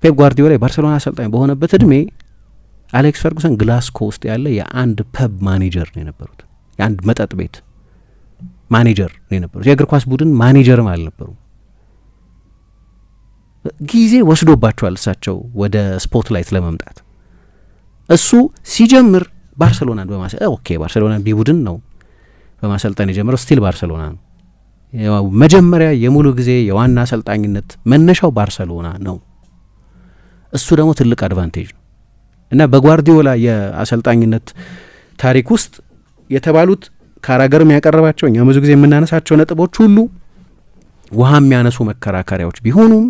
ፔፕ ጓርዲዮላ የባርሰሎና አሰልጣኝ በሆነበት እድሜ አሌክስ ፈርጉሰን ግላስኮ ውስጥ ያለ የአንድ ፐብ ማኔጀር ነው የነበሩት። የአንድ መጠጥ ቤት ማኔጀር ነው የነበሩት። የእግር ኳስ ቡድን ማኔጀርም አልነበሩም። ጊዜ ወስዶባቸዋል እሳቸው ወደ ስፖትላይት ለመምጣት። እሱ ሲጀምር ባርሰሎናን ባርሰሎናን ቢ ቡድን ነው በማሰልጠን የጀመረው። ስቲል ባርሰሎና ነው መጀመሪያ የሙሉ ጊዜ የዋና አሰልጣኝነት መነሻው ባርሰሎና ነው። እሱ ደግሞ ትልቅ አድቫንቴጅ ነው እና በጓርዲዮላ የአሰልጣኝነት ታሪክ ውስጥ የተባሉት ካራገርም ያቀረባቸው እኛ ብዙ ጊዜ የምናነሳቸው ነጥቦች ሁሉ ውሃ የሚያነሱ መከራከሪያዎች ቢሆኑም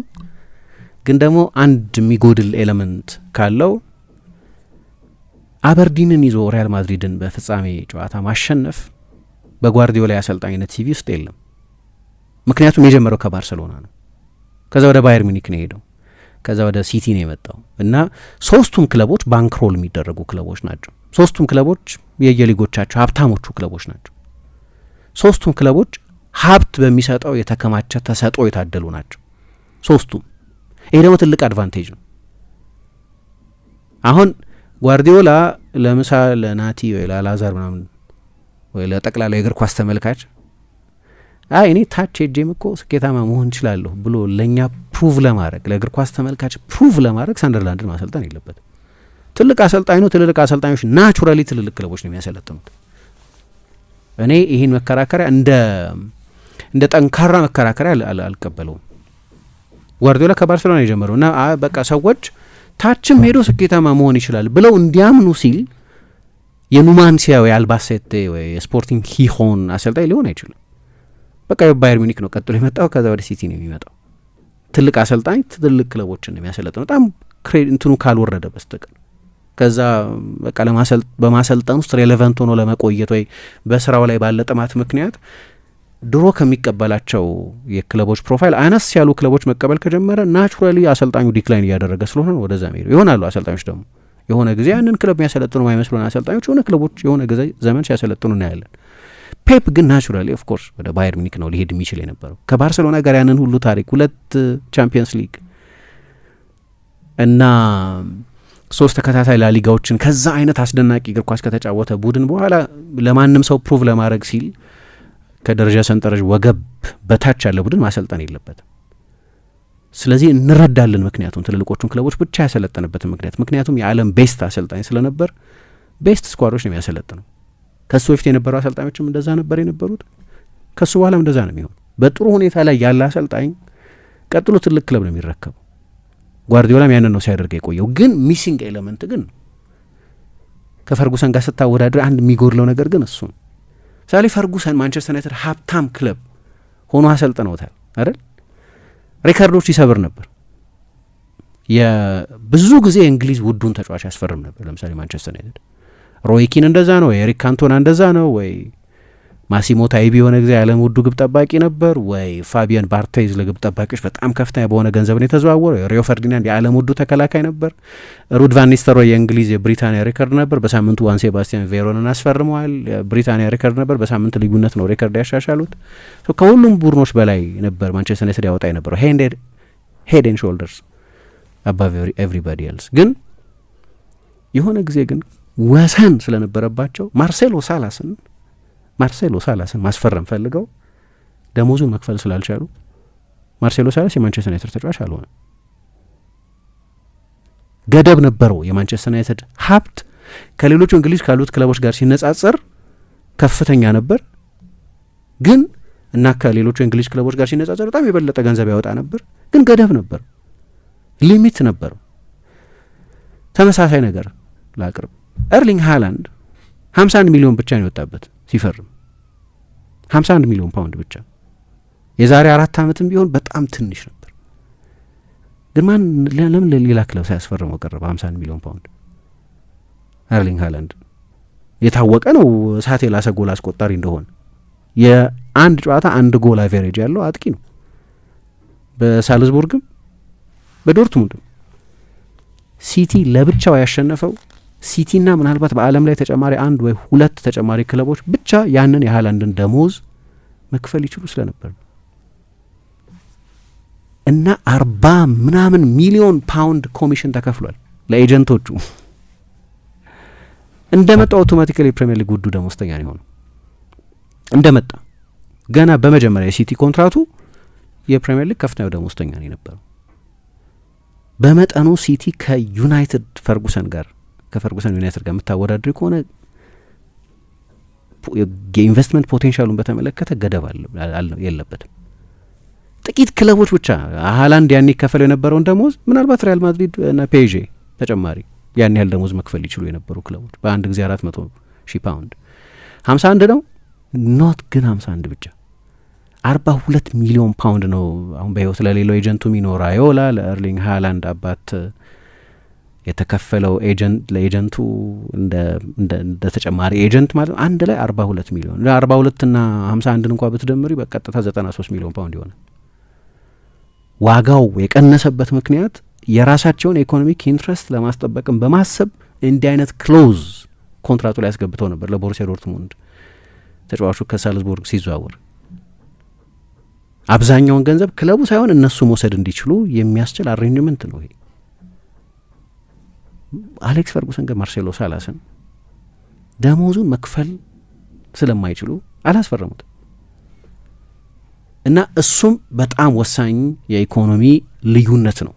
ግን ደግሞ አንድ የሚጎድል ኤሌመንት ካለው አበርዲንን ይዞ ሪያል ማድሪድን በፍጻሜ ጨዋታ ማሸነፍ በጓርዲዮላ የአሰልጣኝነት ሲቪ ውስጥ የለም። ምክንያቱም የጀመረው ከባርሰሎና ነው። ከዛ ወደ ባየር ሚኒክ ነው የሄደው። ከዛ ወደ ሲቲ ነው የመጣው እና ሶስቱም ክለቦች ባንክሮል የሚደረጉ ክለቦች ናቸው። ሶስቱም ክለቦች የየሊጎቻቸው ሀብታሞቹ ክለቦች ናቸው። ሶስቱም ክለቦች ሀብት በሚሰጠው የተከማቸ ተሰጥኦ የታደሉ ናቸው ሶስቱም። ይሄ ደግሞ ትልቅ አድቫንቴጅ ነው። አሁን ጓርዲዮላ ለምሳ ለናቲ ወይ ለአላዛር ምናምን ወይ ለጠቅላላ የእግር ኳስ ተመልካች እኔ ታች ሄጄም እኮ ስኬታማ መሆን እችላለሁ ብሎ ለእኛ ፕሩቭ ለማድረግ ለእግር ኳስ ተመልካች ፕሩቭ ለማድረግ ሳንደርላንድን ማሰልጠን የለበትም። ትልቅ አሰልጣኝ ነው። ትልልቅ አሰልጣኞች ናቹራሊ ትልልቅ ክለቦች ነው የሚያሰለጥኑት። እኔ ይህን መከራከሪያ እንደ ጠንካራ መከራከሪያ አልቀበለውም። ጓርዲዮላ ከባርሴሎና የጀመረው እና በቃ ሰዎች ታችም ሄዶ ስኬታማ መሆን ይችላል ብለው እንዲያምኑ ሲል የኑማንሲያ ወይ አልባሴቴ ወይ የስፖርቲንግ ሂሆን አሰልጣኝ ሊሆን አይችልም። በቃ የባየር ሚኒክ ነው ቀጥሎ የመጣው። ከዛ ወደ ሲቲ ነው የሚመጣው። ትልቅ አሰልጣኝ ትልቅ ክለቦችን ነው የሚያሰለጥነው በጣም እንትኑ ካልወረደ በስተቀር። ከዛ በቃ በማሰልጠን ውስጥ ሬሌቫንት ሆኖ ለመቆየት ወይ በስራው ላይ ባለ ጥማት ምክንያት ድሮ ከሚቀበላቸው የክለቦች ፕሮፋይል አነስ ያሉ ክለቦች መቀበል ከጀመረ ናቹራሊ አሰልጣኙ ዲክላይን እያደረገ ስለሆነ ወደዛ ሄዱ ይሆናሉ። አሰልጣኞች ደግሞ የሆነ ጊዜ ያንን ክለብ የሚያሰለጥኑ ማይመስሉን አሰልጣኞች የሆነ ክለቦች የሆነ ጊዜ ዘመን ሲያሰለጥኑ እናያለን። ፔፕ ግን ናቹራሊ ኦፍ ኮርስ ወደ ባየር ሚኒክ ነው ሊሄድ የሚችል የነበረው። ከባርሰሎና ጋር ያንን ሁሉ ታሪክ 2 ቻምፒየንስ ሊግ እና 3 ተከታታይ ላሊጋዎችን ከዛ አይነት አስደናቂ እግር ኳስ ከተጫወተ ቡድን በኋላ ለማንም ሰው ፕሩቭ ለማድረግ ሲል ከደረጃ ሰንጠረዥ ወገብ በታች ያለ ቡድን ማሰልጠን የለበትም። ስለዚህ እንረዳለን ምክንያቱም ትልልቆቹን ክለቦች ብቻ ያሰለጠነበትን ምክንያቱም የዓለም ቤስት አሰልጣኝ ስለነበር ቤስት ስኳዶች ነው የሚያሰለጥነው። ከሱ በፊት የነበሩ አሰልጣኞችም እንደዛ ነበር የነበሩት። ከሱ በኋላም እንደዛ ነው የሚሆን። በጥሩ ሁኔታ ላይ ያለ አሰልጣኝ ቀጥሎ ትልቅ ክለብ ነው የሚረከበው። ጓርዲዮላም ያንን ነው ሲያደርግ የቆየው። ግን ሚሲንግ ኤሌመንት ግን ከፈርጉሰን ጋር ስታወዳድር አንድ የሚጎድለው ነገር ግን እሱ ነው። ምሳሌ ፈርጉሰን ማንቸስተር ዩናይትድ ሀብታም ክለብ ሆኖ አሰልጥነውታል አይደል? ሪካርዶች ይሰብር ነበር። ብዙ ጊዜ የእንግሊዝ ውዱን ተጫዋች ያስፈርም ነበር። ለምሳሌ ማንቸስተር ዩናይትድ ሮይ ኪን እንደዛ ነው፣ ኤሪክ ካንቶና እንደዛ ነው፣ ወይ ማሲሞ ታይቢ የሆነ ጊዜ የዓለም ውዱ ግብ ጠባቂ ነበር፣ ወይ ፋቢያን ባርቴዝ ለግብ ጠባቂዎች በጣም ከፍተኛ በሆነ ገንዘብ ነው የተዘዋወረው። ሪዮ ፈርዲናንድ የዓለም ውዱ ተከላካይ ነበር። ሩድ ቫን ኒስተልሮይ የእንግሊዝ የብሪታንያ ሪከርድ ነበር። በሳምንቱ ዋን ሴባስቲያን ቬሮንን አስፈርመዋል። የብሪታንያ ሪከርድ ነበር። በሳምንት ልዩነት ነው ሪከርድ ያሻሻሉት። ከሁሉም ቡድኖች በላይ ነበር ማንቸስተር ዩናይትድ ያወጣ የነበረው ሄድ ኤንድ ሾልደርስ አባቭ ኤቭሪባዲ ኤልስ። ግን የሆነ ጊዜ ግን ወሰን ስለነበረባቸው ማርሴሎ ሳላስን ማስፈረም ፈልገው ደሞዙን መክፈል ስላልቻሉ ማርሴሎ ሳላስ የማንቸስተር ዩናይትድ ተጫዋች አልሆነ። ገደብ ነበረው። የማንቸስተር ዩናይትድ ሀብት ከሌሎቹ እንግሊዝ ካሉት ክለቦች ጋር ሲነጻጸር ከፍተኛ ነበር፣ ግን እና ከሌሎቹ እንግሊዝ ክለቦች ጋር ሲነጻጸር በጣም የበለጠ ገንዘብ ያወጣ ነበር፣ ግን ገደብ ነበር፣ ሊሚት ነበር። ተመሳሳይ ነገር ላቅርብ። ኤርሊንግ ሃላንድ 51 ሚሊዮን ብቻ ነው የወጣበት ሲፈርም 51 ሚሊዮን ፓውንድ ብቻ። የዛሬ 4 ዓመትም ቢሆን በጣም ትንሽ ነበር። ግን ለምን ሌላ ክለብ ሳያስፈርመው ቀረበ? 51 ሚሊዮን ፓውንድ ኤርሊንግ ሃላንድ የታወቀ ነው እሳት የላሰ ጎል አስቆጣሪ እንደሆነ። የአንድ ጨዋታ 1 ጎል አቬሬጅ ያለው አጥቂ ነው። በሳልዝቡርግም በዶርትሙንድም ሲቲ ለብቻው ያሸነፈው ሲቲና ምናልባት በዓለም ላይ ተጨማሪ 1 ወይ 2 ተጨማሪ ክለቦች ብቻ ያንን የሃላንድን ደሞዝ መክፈል ይችሉ ስለነበር እና 40 ምናምን ሚሊዮን ፓውንድ ኮሚሽን ተከፍሏል ለኤጀንቶቹ። እንደመጣ አውቶማቲካሊ የፕሪሚየር ሊግ ውዱ ደሞዝተኛ ነው የሆነው። እንደመጣ ገና በመጀመሪያ የሲቲ ኮንትራቱ የፕሪሚየር ሊግ ከፍተኛው ደሞዝተኛ ነው የነበረው። በመጠኑ ሲቲ ከዩናይትድ ከፈርጉሰን ዩናይትድ ጋር የምታወዳድሪ ከሆነ የኢንቨስትመንት ፖቴንሻሉን በተመለከተ ገደብ የለበትም። ጥቂት ክለቦች ብቻ ሃላንድ ያን ይከፈለው የነበረውን ደሞዝ ምናልባት ሪያል ማድሪድ እና ፔዤ ተጨማሪ ያን ያህል ደሞዝ መክፈል ይችሉ የነበሩ ክለቦች በአንድ ጊዜ 400,000 ፓውንድ 51 ነው ኖት ግን 51 ብቻ 42 ሚሊዮን ፓውንድ ነው አሁን በህይወት ለሌለው ኤጀንቱ ሚኖ ራዮላ ለኤርሊንግ ሃላንድ አባት የተከፈለው ለኤጀንቱ እንደ ተጨማሪ ኤጀንት ማለት አንድ ላይ 42 ሚሊዮን 42 እና 51 እንኳን ብትደምሪ በቀጥታ 93 ሚሊዮን ፓውንድ ይሆናል። ዋጋው የቀነሰበት ምክንያት የራሳቸውን ኢኮኖሚክ ኢንትረስት ለማስጠበቅም በማሰብ እንዲህ አይነት ክሎዝ ኮንትራቱ ላይ ያስገብተው ነበር ለቦሩሲያ ዶርትሙንድ ተጫዋቹ ከሳልዝቡርግ ሲዘዋወር አብዛኛውን ገንዘብ ክለቡ ሳይሆን እነሱ መውሰድ እንዲችሉ የሚያስችል አሬንጅመንት ነው ይሄ። አሌክስ ፈርጉሰን ግን ማርሴሎ ሳላስን ደሞዙን መክፈል ስለማይችሉ አላስፈረሙትም እና እሱም በጣም ወሳኝ የኢኮኖሚ ልዩነት ነው።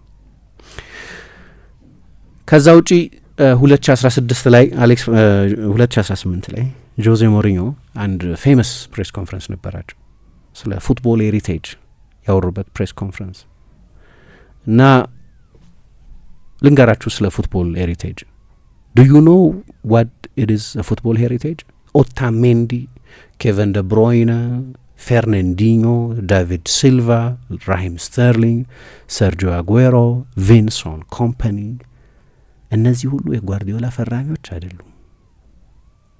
ከዛ ውጪ 2016 ላይ 2018 ላይ ጆዜ ሞሪኞ አንድ ፌመስ ፕሬስ ኮንፈረንስ ነበራቸው ስለ ፉትቦል ሄሪቴጅ ያወሩበት ፕሬስ ኮንፈረንስ እና ልንገራችሁ ስለ ፉትቦል ሄሪቴጅ። ዱ ዩ ኖ ዋት ኢት ኢዝ ፉትቦል ሄሪቴጅ? ኦታሜንዲ፣ ኬቨን ደ ብሮይነ፣ ፌርናንዲኞ፣ ዳቪድ ሲልቫ፣ ራሂም ስተርሊንግ፣ ሰርጂዮ አጉዌሮ፣ ቪንሶን ኮምፓኒ እነዚህ ሁሉ የጓርዲዮላ ፈራሚዎች አይደሉም።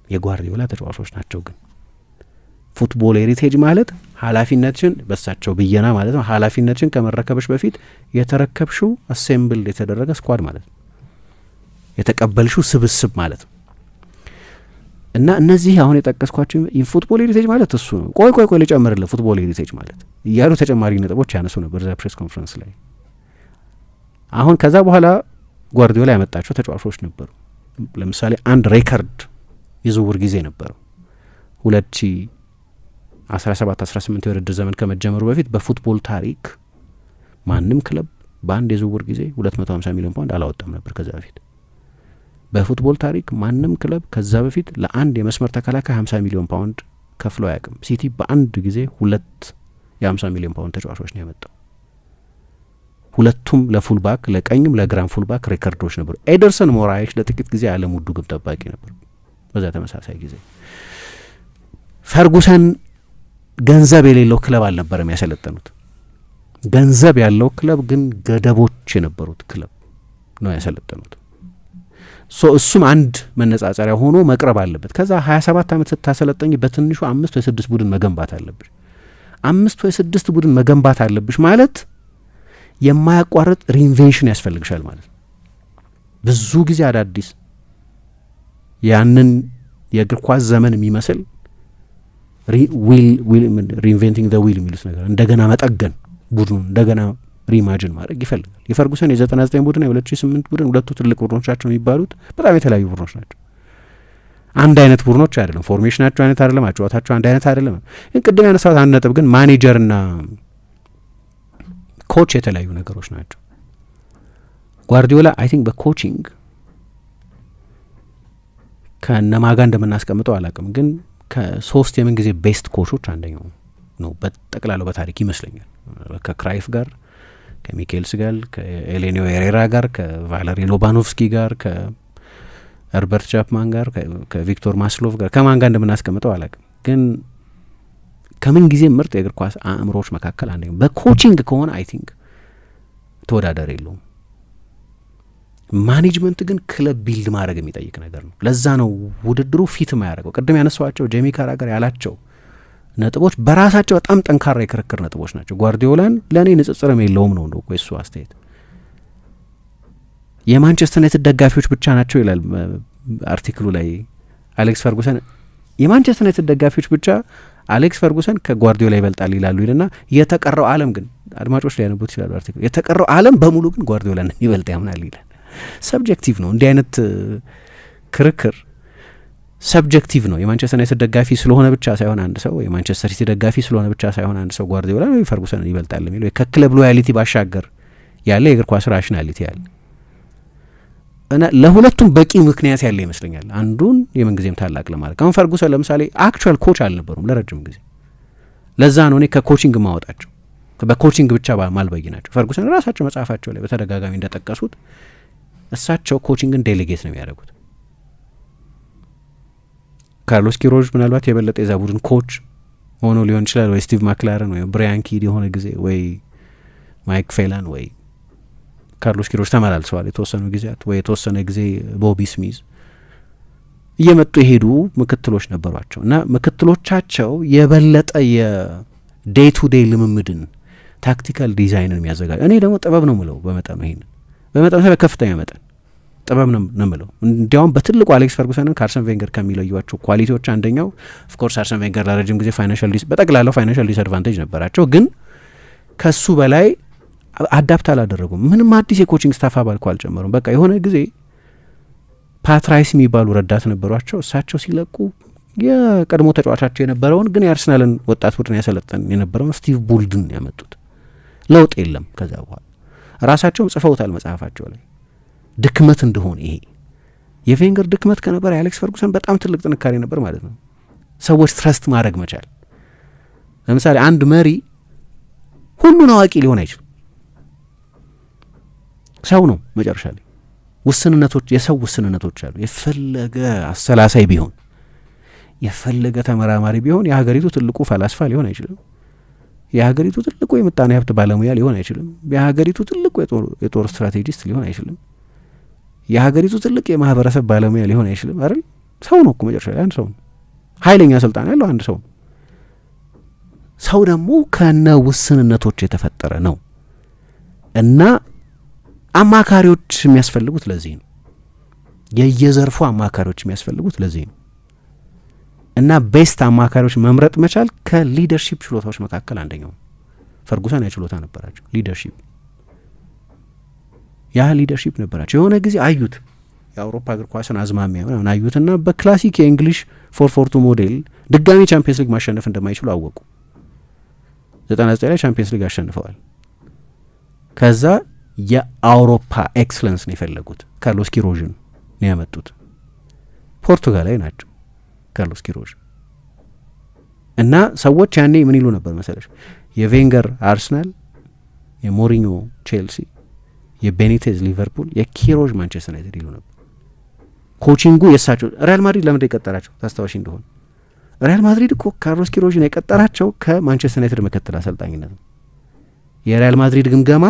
የጓርዲዮላ ተጫዋቾች ናቸው። ግን ፉትቦል ሄሪቴጅ ማለት ኃላፊነትሽን በሳቸው ብየና ማለት ነው። ኃላፊነትሽን ከመረከብሽ በፊት የተረከብሽው አሴምብል የተደረገ ስኳድ ማለት ነው። የተቀበልሽው ስብስብ ማለት ነው። እና እነዚህ አሁን የጠቀስኳቸው ፉትቦል ሄሪቴጅ ማለት እሱ ነው። ቆይ ልጨምርልህ ፉትቦል ሄሪቴጅ ማለት እያሉ ተጨማሪ ነጥቦች ያነሱ ነበር እዛ ፕሬስ ኮንፈረንስ ላይ። አሁን ከዛ በኋላ ጓርዲዮላ ያመጣቸው ተጫዋቾች ነበሩ። ለምሳሌ አንድ ሬከርድ የዝውውር ጊዜ ነበረው 2017-18 የውድድር ዘመን ከመጀመሩ በፊት በፉትቦል ታሪክ ማንም ክለብ በአንድ የዝውውር ጊዜ 250 ሚሊዮን ፓውንድ አላወጣም ነበር። ከዛ በፊት በፉትቦል ታሪክ ማንም ክለብ ከዛ በፊት ለአንድ የመስመር ተከላካይ 50 ሚሊዮን ፓውንድ ከፍሎ አያውቅም። ሲቲ በአንድ ጊዜ 2 የ50 ሚሊዮን ፓውንድ ተጫዋቾች ነው ያመጣው። ሁለቱም ለፉልባክ ለቀኝም ለግራም ፉልባክ ሬከርዶች ነበሩ። ኤደርሰን ሞራይሽ ለጥቂት ጊዜ ዓለም ውዱ ግብ ጠባቂ ነበር በዛ ተመሳሳይ ጊዜ። ፈርጉሰን ገንዘብ የሌለው ክለብ አልነበረም ያሰለጠኑት። ገንዘብ ያለው ክለብ ግን ገደቦች የነበሩት ክለብ ነው ያሰለጠኑት። እሱም አንድ መነጻጸሪያ ሆኖ መቅረብ አለበት። ከዛ 27 ዓመት ስታሰለጠኝ በትንሹ 5 ወይ 6 ቡድን መገንባት አለብሽ። 5 ወይ 6 ቡድን መገንባት አለብሽ ማለት የማያቋርጥ ሪኢንቬንሽን ያስፈልግሻል ማለት ነው። ብዙ ጊዜ አዳዲስ ያንን የእግር ኳስ ዘመን የሚመስል ሪኢንቬንቲንግ ዘ ዊል የሚሉት ነገር እንደገና መጠገን ቡድኑን እንደገና ሪኢማጅን ማድረግ ይፈልጋል። የፈርጉሰን የ99 ቡድን የ2008 ቡድን ሁለቱ ትልቅ ቡድኖቻቸው የሚባሉት በጣም የተለያዩ ቡድኖች ናቸው። አንድ አይነት ቡድኖች አይደለም። ፎርሜሽናቸው አይነት አይደለም። አጨዋወታቸው አንድ አይነት አይደለም። ግን ቅድም ያነሳሁት አንድ ነጥብ ግን ማኔጀርና ኮች የተለያዩ ነገሮች ናቸው። ጓርዲዮላ አይ ቲንክ በኮቺንግ ከነማጋ እንደምናስቀምጠው አላውቅም፣ ግን ከ3 የምን ጊዜ ቤስት ኮቾች አንደኛው ነው በጠቅላላው በታሪክ ይመስለኛል። ከክራይፍ ጋር፣ ከሚኬልስ ጋር፣ ከኤሌኒዮ ኤሬራ ጋር፣ ከቫለሪ ሎባኖቭስኪ ጋር፣ ከእርበርት ቻፕማን ጋር፣ ከቪክቶር ማስሎቭ ጋር ከማን ጋር እንደምናስቀምጠው አላውቅም፣ ግን ከምን ጊዜ ምርጥ የእግር ኳስ አእምሮች መካከል አንደኛው። በኮቺንግ ከሆነ አይ ቲንክ ተወዳደር የለውም። ማኔጅመንት ግን ክለብ ቢልድ ማድረግ የሚጠይቅ ነገር ነው። ለዛ ነው ውድድሩ ፊት የማያደርገው። ቅድም ያነሷቸው ጄሚ ካራገር ያላቸው ነጥቦች በራሳቸው በጣም ጠንካራ የክርክር ነጥቦች ናቸው። ጓርዲዮላን ለእኔ ንጽጽርም የለውም ነው እንደ እሱ አስተያየት። የማንቸስተር ዩናይትድ ደጋፊዎች ብቻ ናቸው ይላል አርቲክሉ ላይ አሌክስ ፈርጉሰን። የማንቸስተር ዩናይትድ ደጋፊዎች ብቻ አሌክስ ፈርጉሰን ከጓርዲዮላ ይበልጣል ይላሉ ይልና የተቀረው ዓለም ግን አድማጮች ሊያነቡት ይችላሉ አርቲክሉ። የተቀረው ዓለም በሙሉ ግን ጓርዲዮላን ይበልጥ ያምናል ይላል። ሰብጀክቲቭ ነው እንዲህ አይነት ክርክር ሰብጀክቲቭ ነው። የማንቸስተር ዩናይትድ ደጋፊ ስለሆነ ብቻ ሳይሆን አንድ ሰው የማንቸስተር ሲቲ ደጋፊ ስለሆነ ብቻ ሳይሆን አንድ ሰው ጓርዲዮላ ወይ ፈርጉሰን ይበልጣል የሚለው ከክለብ ሎያሊቲ ባሻገር ያለ የእግር ኳስ ራሽናሊቲ ያለ እና ለሁለቱም በቂ ምክንያት ያለ ይመስለኛል አንዱን የምንጊዜም ታላቅ ለማድረግ። አሁን ፈርጉሰን ለምሳሌ አክቹዋል ኮች አልነበሩም ለረጅም ጊዜ። ለዛ ነው እኔ ከኮቺንግ ማወጣቸው በኮቺንግ ብቻ ማልበይ ናቸው። ፈርጉሰን ራሳቸው መጽሐፋቸው ላይ በተደጋጋሚ እንደጠቀሱት እሳቸው ኮቺንግን ዴሌጌት ነው የሚያደርጉት። ካርሎስ ኪሮዥ ምናልባት የበለጠ የዛ ቡድን ኮች ሆኖ ሊሆን ይችላል፣ ወይ ስቲቭ ማክላረን ወይ ብራያን ኪድ የሆነ ጊዜ ወይ ማይክ ፌላን ወይ ካርሎስ ኪሮዥ ተመላልሰዋል የተወሰኑ ጊዜያት፣ ወይ የተወሰነ ጊዜ ቦቢ ስሚዝ እየመጡ የሄዱ ምክትሎች ነበሯቸው እና ምክትሎቻቸው የበለጠ የዴይ ቱ ዴይ ልምምድን ታክቲካል ዲዛይንን የሚያዘጋጅ እኔ ደግሞ ጥበብ ነው ምለው በመጠኑ ይሄን በመጠኑ በከፍተኛ መጠን ጥበብ ነው ምለው። እንዲያውም በትልቁ አሌክስ ፈርጉሰንን ከአርሰን ቬንገር ከሚለዩዋቸው ኳሊቲዎች አንደኛው ኦፍኮርስ አርሰን ቬንገር ለረጅም ጊዜ በጠቅላላው ፋይናንሻል ዲስአድቫንቴጅ ነበራቸው፣ ግን ከሱ በላይ አዳፕት አላደረጉም። ምንም አዲስ የኮቺንግ ስታፍ አባል እኮ አልጨመሩም። በቃ የሆነ ጊዜ ፓትራይስ የሚባሉ ረዳት ነበሯቸው። እሳቸው ሲለቁ የቀድሞ ተጫዋቻቸው የነበረውን ግን የአርሰናልን ወጣት ቡድን ያሰለጠን የነበረውን ስቲቭ ቡልድን ያመጡት። ለውጥ የለም። ከዛ በኋላ ራሳቸውም ጽፈውታል መጽሐፋቸው ላይ ድክመት እንደሆነ ይሄ የቬንገር ድክመት ከነበረ የአሌክስ ፈርጉሰን በጣም ትልቅ ጥንካሬ ነበር ማለት ነው። ሰዎች ትረስት ማድረግ መቻል። ለምሳሌ አንድ መሪ ሁሉን አዋቂ ሊሆን አይችልም። ሰው ነው መጨረሻ ላይ ውስንነቶች፣ የሰው ውስንነቶች አሉ። የፈለገ አሰላሳይ ቢሆን የፈለገ ተመራማሪ ቢሆን የሀገሪቱ ትልቁ ፈላስፋ ሊሆን አይችልም። የሀገሪቱ ትልቁ የምጣኔ ሀብት ባለሙያ ሊሆን አይችልም። የሀገሪቱ ትልቁ የጦር ስትራቴጂስት ሊሆን አይችልም። የሀገሪቱ ትልቅ የማህበረሰብ ባለሙያ ሊሆን አይችልም። አይደል? ሰው ነው እኮ መጨረሻ ላይ አንድ ሰው ነው። ኃይለኛ ስልጣን ያለው አንድ ሰው ነው። ሰው ደግሞ ከነ ውስንነቶች የተፈጠረ ነው እና አማካሪዎች የሚያስፈልጉት ለዚህ ነው። የየዘርፉ አማካሪዎች የሚያስፈልጉት ለዚህ ነው እና ቤስት አማካሪዎች መምረጥ መቻል ከሊደርሺፕ ችሎታዎች መካከል አንደኛው። ፈርጉሰን ችሎታ ነበራቸው ሊደርሺፕ። ያ ሊደርሺፕ ነበራቸው። የሆነ ጊዜ አዩት የአውሮፓ እግር ኳስን አዝማሚያ ምናምን አዩትና በክላሲክ የእንግሊሽ 442 ሞዴል ድጋሚ ቻምፒየንስ ሊግ ማሸነፍ እንደማይችሉ አወቁ። 99 ላይ ቻምፒየንስ ሊግ አሸንፈዋል። ከዛ የአውሮፓ ኤክሰለንስ ነው የፈለጉት። ካርሎስ ኪሮዥን ነው ያመጡት። ፖርቱጋላዊ ናቸው ካርሎስ ኪሮዥ እና ሰዎች ያኔ ምን ይሉ ነበር መሰለሽ? የቬንገር አርሰናል፣ የሞሪኞ ቼልሲ፣ የቤኒቴዝ ሊቨርፑል፣ የኪሮዥ ማንቸስተር ዩናይትድ ይሉ ነበር። ኮቺንጉ የእሳቸው። ሪያል ማድሪድ ለምን የቀጠራቸው ታስታዋሽ እንደሆነ ሪያል ማድሪድ እኮ ካርሎስ ኪሮዥን የቀጠራቸው ከማንቸስተር ዩናይትድ ምክትል አሰልጣኝነት ነው። የሪያል ማድሪድ ግምገማ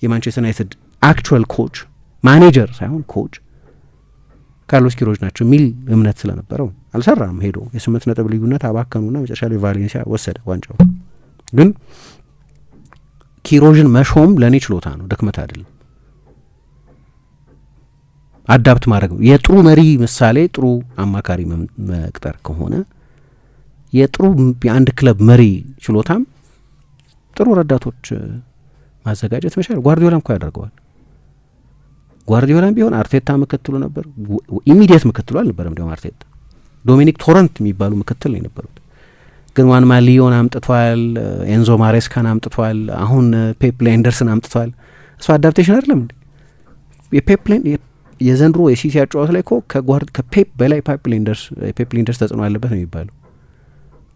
የማንቸስተር ዩናይትድ አክቹዋል ኮች ማኔጀር ሳይሆን ኮች ካርሎስ ኪሮጅ ናቸው የሚል እምነት ስለነበረው አልሰራም። ሄዶ የ8 ነጥብ ልዩነት አባከኑና መጨረሻ ላይ ቫሌንሲያ ወሰደ ዋንጫው። ግን ኪሮጅን መሾም ለእኔ ችሎታ ነው፣ ድክመት አይደለም። አዳፕት ማድረግ ነው። የጥሩ መሪ ምሳሌ ጥሩ አማካሪ መቅጠር ከሆነ የጥሩ የአንድ ክለብ መሪ ችሎታም ጥሩ ረዳቶች ማዘጋጀት መቻል። ጓርዲዮላም እኮ ያደርገዋል። ጓርዲዮላም ቢሆን አርቴታ ምክትሉ ነበር። ኢሚዲየት ምክትሉ አልነበረም። እንዲሁም አርቴታ ዶሚኒክ ቶረንት የሚባሉ ምክትል ነው የነበሩት። ግን ዋን ማሊዮን አምጥቷል፣ ኤንዞ ማሬስካን አምጥቷል፣ አሁን ፔፕ ሌንደርስን አምጥቷል። እሱ አዳፕቴሽን አይደለም እንዴ? የፔፕ የዘንድሮ የሲቲ አጫዋት ላይ እኮ ከፔፕ በላይ ፔፕ ሌንደርስ ተጽዕኖ አለበት ነው የሚባለው።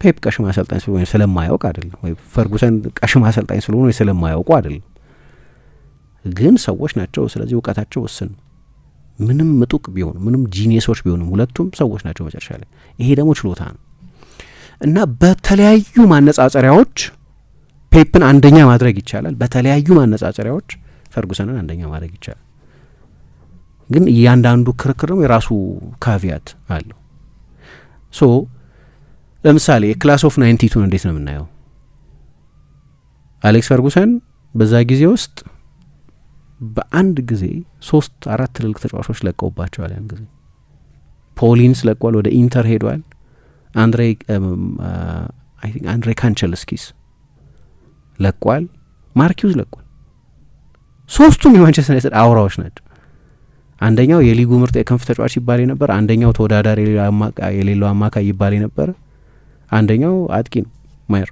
ፔፕ ቀሽም አሰልጣኝ ስለሆነ ስለማያውቅ አይደለም፣ ወይ ፈርጉሰን ቀሽም አሰልጣኝ ስለሆነ ስለማያውቁ አይደለም። ግን ሰዎች ናቸው። ስለዚህ እውቀታቸው ውስን፣ ምንም ምጡቅ ቢሆኑ ምንም ጂኒየሶች ቢሆኑም ሁለቱም ሰዎች ናቸው መጨረሻ ላይ። ይሄ ደግሞ ችሎታ ነው እና በተለያዩ ማነጻጸሪያዎች ፔፕን አንደኛ ማድረግ ይቻላል። በተለያዩ ማነጻጸሪያዎች ፈርጉሰንን አንደኛ ማድረግ ይቻላል። ግን እያንዳንዱ ክርክር ደግሞ የራሱ ካቪያት አለው። ሶ ለምሳሌ የክላስ ኦፍ 92 እንዴት ነው የምናየው? አሌክስ ፈርጉሰን በዛ ጊዜ ውስጥ በአንድ ጊዜ 3-4 ትልልቅ ተጫዋቾች ለቀውባቸዋል። ያን ጊዜ ፖሊንስ ለቋል፣ ወደ ኢንተር ሄዷል። አንድሬ ካንቸልስኪስ ለቋል፣ ማርኪውዝ ለቋል። ሶስቱም የማንቸስተር ዩናይትድ አውራዎች ናቸው። አንደኛው የሊጉ ምርጥ የክንፍ ተጫዋች ይባል ነበር። አንደኛው ተወዳዳሪ የሌለው አማካይ ይባል ነበር። አንደኛው አጥቂ ነው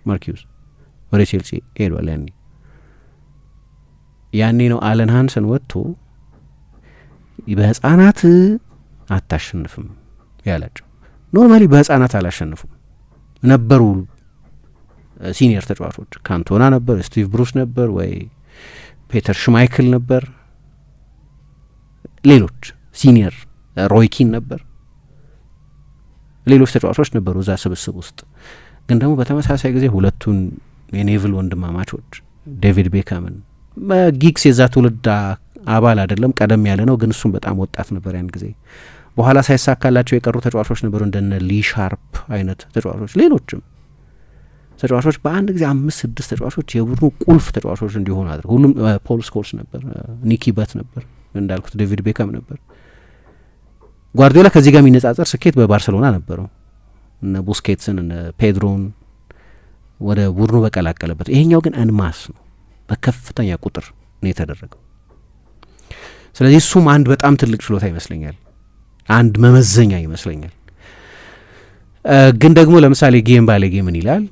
ማርኪውዝ፣ ወደ ቼልሲ ሄዷል። ያኔ ነው አለን ሃንሰን ወጥቶ በህፃናት አታሸንፍም ያላቸው። ኖርማሊ በህፃናት አላሸንፉም ነበሩ። ሲኒየር ተጫዋቾች ካንቶና ነበር፣ ስቲቭ ብሩስ ነበር፣ ወይ ፔተር ሽማይክል ነበር፣ ሌሎች ሲኒየር ሮይኪን ነበር፣ ሌሎች ተጫዋቾች ነበሩ እዛ ስብስብ ውስጥ። ግን ደግሞ በተመሳሳይ ጊዜ ሁለቱን የኔቭል ወንድማማቾች ዴቪድ ቤካምን ጊግስ የዛ ትውልድ አባል አይደለም፣ ቀደም ያለ ነው፣ ግን እሱም በጣም ወጣት ነበር ያን ጊዜ። በኋላ ሳይሳካላቸው የቀሩ ተጫዋቾች ነበሩ እንደነ ሊ ሻርፕ አይነት ተጫዋቾች፣ ሌሎችም ተጫዋቾች በአንድ ጊዜ 5-6 ተጫዋቾች የቡድኑ ቁልፍ ተጫዋቾች እንዲሆኑ አድርገው። ሁሉም ፖል ስኮልስ ነበር፣ ኒኪ በት ነበር፣ እንዳልኩት ዴቪድ ቤካም ነበር። ጓርዲዮላ ከዚህ ጋር የሚነጻጸር ስኬት በባርሰሎና ነበረው። እነ ቡስኬትስን እነ ፔድሮን ወደ ቡድኑ በቀላቀለበት። ይሄኛው ግን አንማስ ነው፣ በከፍተኛ ቁጥር ነው የተደረገው። ስለዚህ እሱም አንድ በጣም ትልቅ ችሎታ ይመስለኛል፣ አንድ መመዘኛ ይመስለኛል። ግን ደግሞ ለምሳሌ ጌም ባለ ጌምን ይላል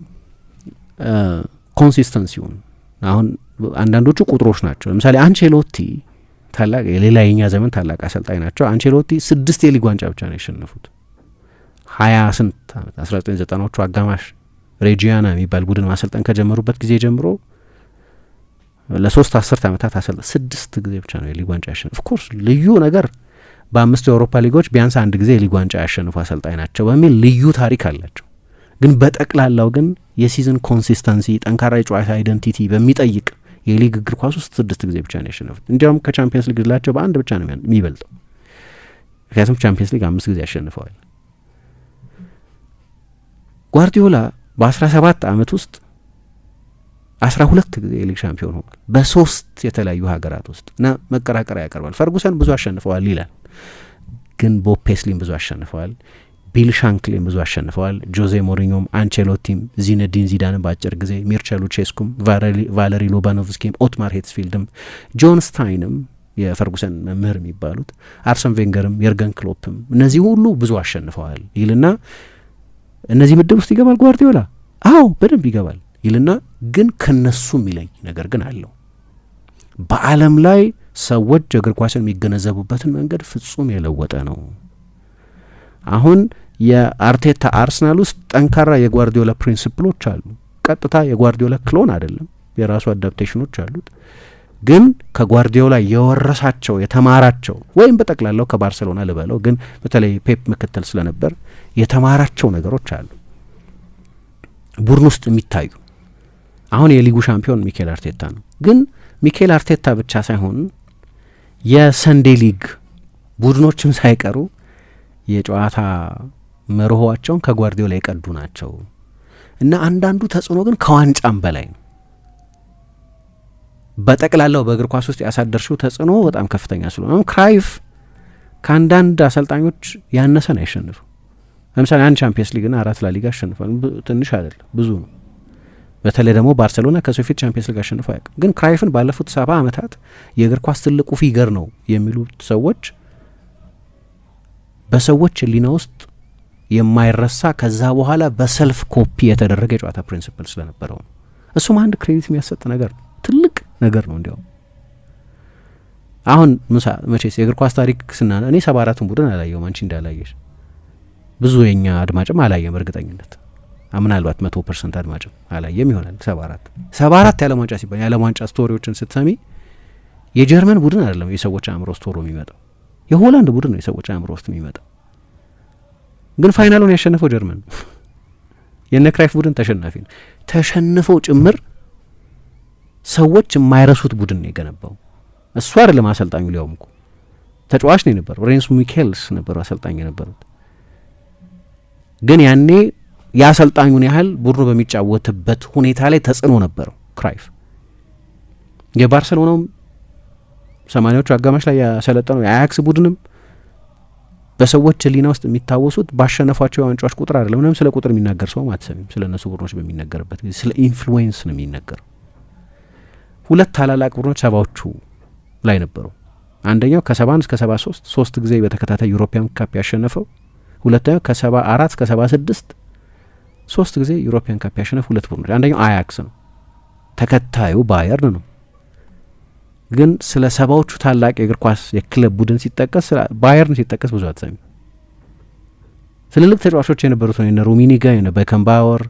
ኮንሲስተንሲውን። አሁን አንዳንዶቹ ቁጥሮች ናቸው። ለምሳሌ አንቼሎቲ ታላቅ የሌላ የኛ ዘመን ታላቅ አሰልጣኝ ናቸው። አንቼሎቲ 6 የሊግ ዋንጫ ብቻ ነው ያሸነፉት 20 ስንት ዓመት 1990ዎቹ አጋማሽ ሬጂያና የሚባል ቡድን ማሰልጠን ከጀመሩበት ጊዜ ጀምሮ ለ3 10 ዓመታት አሰልጣኝ 6 ጊዜ ብቻ ነው የሊግ ዋንጫ ያሸነፉ። ኦፍኮርስ ልዩ ነገር በ5 የአውሮፓ ሊጎች ቢያንስ አንድ ጊዜ የሊግ ዋንጫ ያሸነፉ አሰልጣኝ ናቸው በሚል ልዩ ታሪክ አላቸው። ግን በጠቅላላው ግን የሲዝን ኮንሲስተንሲ ጠንካራ የጨዋታ አይደንቲቲ በሚጠይቅ የሊግ እግር ኳስ ውስጥ 6 ጊዜ ብቻ ነው ያሸነፉት። እንዲያውም ከቻምፒየንስ ሊግ ላቸው በአንድ ብቻ ነው የሚበልጠው። ምክንያቱም ቻምፒየንስ ሊግ 5 ጊዜ ያሸንፈዋል። ጓርዲዮላ በ17 ዓመት ውስጥ 12 ጊዜ የሊግ ሻምፒዮን ሆኗል በ3 የተለያዩ ሀገራት ውስጥ እና መቀራቀሪያ ያቀርባል። ፈርጉሰን ብዙ አሸንፈዋል ይላል፣ ግን ቦብ ፔስሊም ብዙ አሸንፈዋል፣ ቢል ሻንክሊም ብዙ አሸንፈዋል፣ ጆዜ ሞሪኞም፣ አንቼሎቲም፣ ዚነዲን ዚዳንም በአጭር ጊዜ፣ ሚርቻ ሉቼስኩም፣ ቫለሪ ሎባኖቭስኪም፣ ኦትማር ሄትስፊልድም፣ ጆን ስታይንም የፈርጉሰን መምህር የሚባሉት፣ አርሰን ቬንገርም፣ የርገን ክሎፕም እነዚህ ሁሉ ብዙ አሸንፈዋል ይልና እነዚህ ምድብ ውስጥ ይገባል ጓርዲዮላ? አዎ በደንብ ይገባል ይልና ግን ከነሱ የሚለይ ነገር ግን አለው። በዓለም ላይ ሰዎች እግር ኳስን የሚገነዘቡበትን መንገድ ፍጹም የለወጠ ነው። አሁን የአርቴታ አርሰናል ውስጥ ጠንካራ የጓርዲዮላ ፕሪንሲፕሎች አሉ። ቀጥታ የጓርዲዮላ ክሎን አይደለም፣ የራሱ አዳፕቴሽኖች አሉት። ግን ከጓርዲዮላ የወረሳቸው የተማራቸው ወይም በጠቅላላው ከባርሴሎና ልበለው፣ ግን በተለይ ፔፕ ምክትል ስለነበር የተማራቸው ነገሮች አሉ ቡድን ውስጥ የሚታዩ። አሁን የሊጉ ሻምፒዮን ሚኬል አርቴታ ነው። ግን ሚኬል አርቴታ ብቻ ሳይሆን የሰንዴ ሊግ ቡድኖችም ሳይቀሩ የጨዋታ መርሆዋቸውን ከጓርዲዮላ የቀዱ ናቸው እና አንዳንዱ ተጽዕኖ ግን ከዋንጫም በላይ ነው። በጠቅላላው በእግር ኳስ ውስጥ ያሳደርሽው ተጽዕኖ በጣም ከፍተኛ ስለሆነ ክራይፍ ከአንዳንድ አሰልጣኞች ያነሰን አይሸንፉ። ለምሳሌ አንድ ቻምፒየንስ ሊግና 4 ላሊጋ አሸንፏል። ትንሽ አይደለም፣ ብዙ ነው። በተለይ ደግሞ ባርሴሎና ከሱ ፊት ቻምፒየንስ ሊግ አሸንፎ አያውቅም። ግን ክራይፍን ባለፉት 70 ዓመታት የእግር ኳስ ትልቁ ፊገር ነው የሚሉት ሰዎች በሰዎች ሕሊና ውስጥ የማይረሳ ከዛ በኋላ በሰልፍ ኮፒ የተደረገ የጨዋታ ፕሪንሲፕል ስለነበረው ነው። እሱም አንድ ክሬዲት የሚያሰጥ ነገር ነው፣ ትልቅ ነገር ነው። እንዲያውም አሁን መቼስ የእግር ኳስ ታሪክ እኔ 74ቱን ቡድን አላየሁም፣ አንቺ እንዳላየሽ ብዙ የኛ አድማጭም አላየም እርግጠኝነት፣ ምናልባት 100% አድማጭም አላየም ይሆናል። 74 የዓለም ዋንጫ ሲባል የዓለም ዋንጫ ስቶሪዎችን ስትሰሚ የጀርመን ቡድን አይደለም የሰዎች አእምሮ ውስጥ ቶሎ የሚመጣው፣ የሆላንድ ቡድን ነው የሰዎች አእምሮ ውስጥ የሚመጣው። ግን ፋይናሉን ያሸነፈው ጀርመን ነው። የነ ክራይፍ ቡድን ተሸናፊ ነው። ተሸንፈው ጭምር ሰዎች የማይረሱት ቡድን ነው የገነባው። እሱ አይደለም አሰልጣኙ፣ ሊያውም እኮ ተጫዋች ነው የነበረው። ሬንስ ሚኬልስ ነበሩ አሰልጣኝ የነበሩት። ግን ያኔ የአሰልጣኙን ያህል ቡድኑ በሚጫወትበት ሁኔታ ላይ ተጽዕኖ ነበረው ክራይፍ። የባርሰሎናውም 80ዎቹ አጋማሽ ላይ ያሰለጠነው የአያክስ ቡድንም በሰዎች ሕሊና ውስጥ የሚታወሱት ባሸነፏቸው የዋንጫዎች ቁጥር አይደለም። ምንም ስለ ቁጥር የሚናገር ሰውም አትሰሚም። ስለ እነሱ ቡድኖች በሚነገርበት ጊዜ ስለ ኢንፍሉዌንስ ነው የሚነገረው። 2 ታላላቅ ቡድኖች 70ዎቹ ላይ ነበሩ። አንደኛው ከ71 እስከ 73 3 ጊዜ በተከታታይ ዩሮፒያን ካፕ ያሸነፈው፣ ሁለተኛው ከ74 እስከ 76 3 ጊዜ ዩሮፒያን ካፕ ያሸነፈው 2 ቡድኖች። አንደኛው አያክስ ነው፣ ተከታዩ ባየርን ነው። ግን ስለ 70ዎቹ ታላቅ የእግር ኳስ የክለብ ቡድን ሲጠቀስ ባየርን ሲጠቀስ ብዙ አትሰሚ። ትልልቅ ተጫዋቾች የነበሩት ነው የነ ሩሚኒጋ፣ የነ ቤከንባወር፣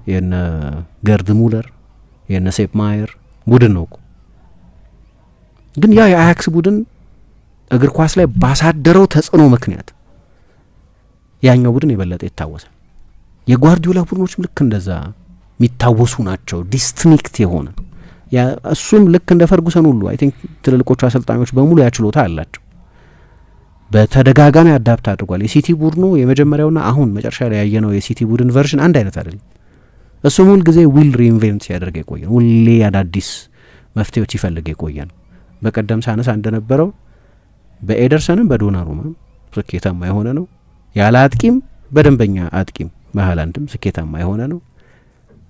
የነ ገርድ ሙለር፣ የነ ሴፕ ማየር ቡድን ነው እኮ። ግን ያ የአያክስ ቡድን እግር ኳስ ላይ ባሳደረው ተጽዕኖ ምክንያት ያኛው ቡድን የበለጠ ይታወሳል። የጓርዲዮላ ቡድኖችም ልክ እንደዛ የሚታወሱ ናቸው፣ ዲስቲንክት የሆነ እሱም ልክ እንደ ፈርጉሰን ሁሉ አይ ቲንክ ትልልቆቹ አሰልጣኞች በሙሉ ያችሎታ አላቸው። በተደጋጋሚ አዳፕት አድርጓል። የሲቲ ቡድኑ የመጀመሪያውና አሁን መጨረሻ ላይ ያየነው የሲቲ ቡድን ቨርዥን አንድ አይነት አይደለም። እሱም ሁል ጊዜ ዊል ሪኢንቨንት ሲያደርግ የቆየ ነው። ሁሌ አዳዲስ መፍትሄዎች ይፈልግ የቆየ ነው። በቀደም ሳነሳ እንደነበረው በኤደርሰንም በዶናሩማም ስኬታማ የሆነ ነው። ያለ አጥቂም በደንበኛ አጥቂም በሃላንድም ስኬታማ የሆነ ነው።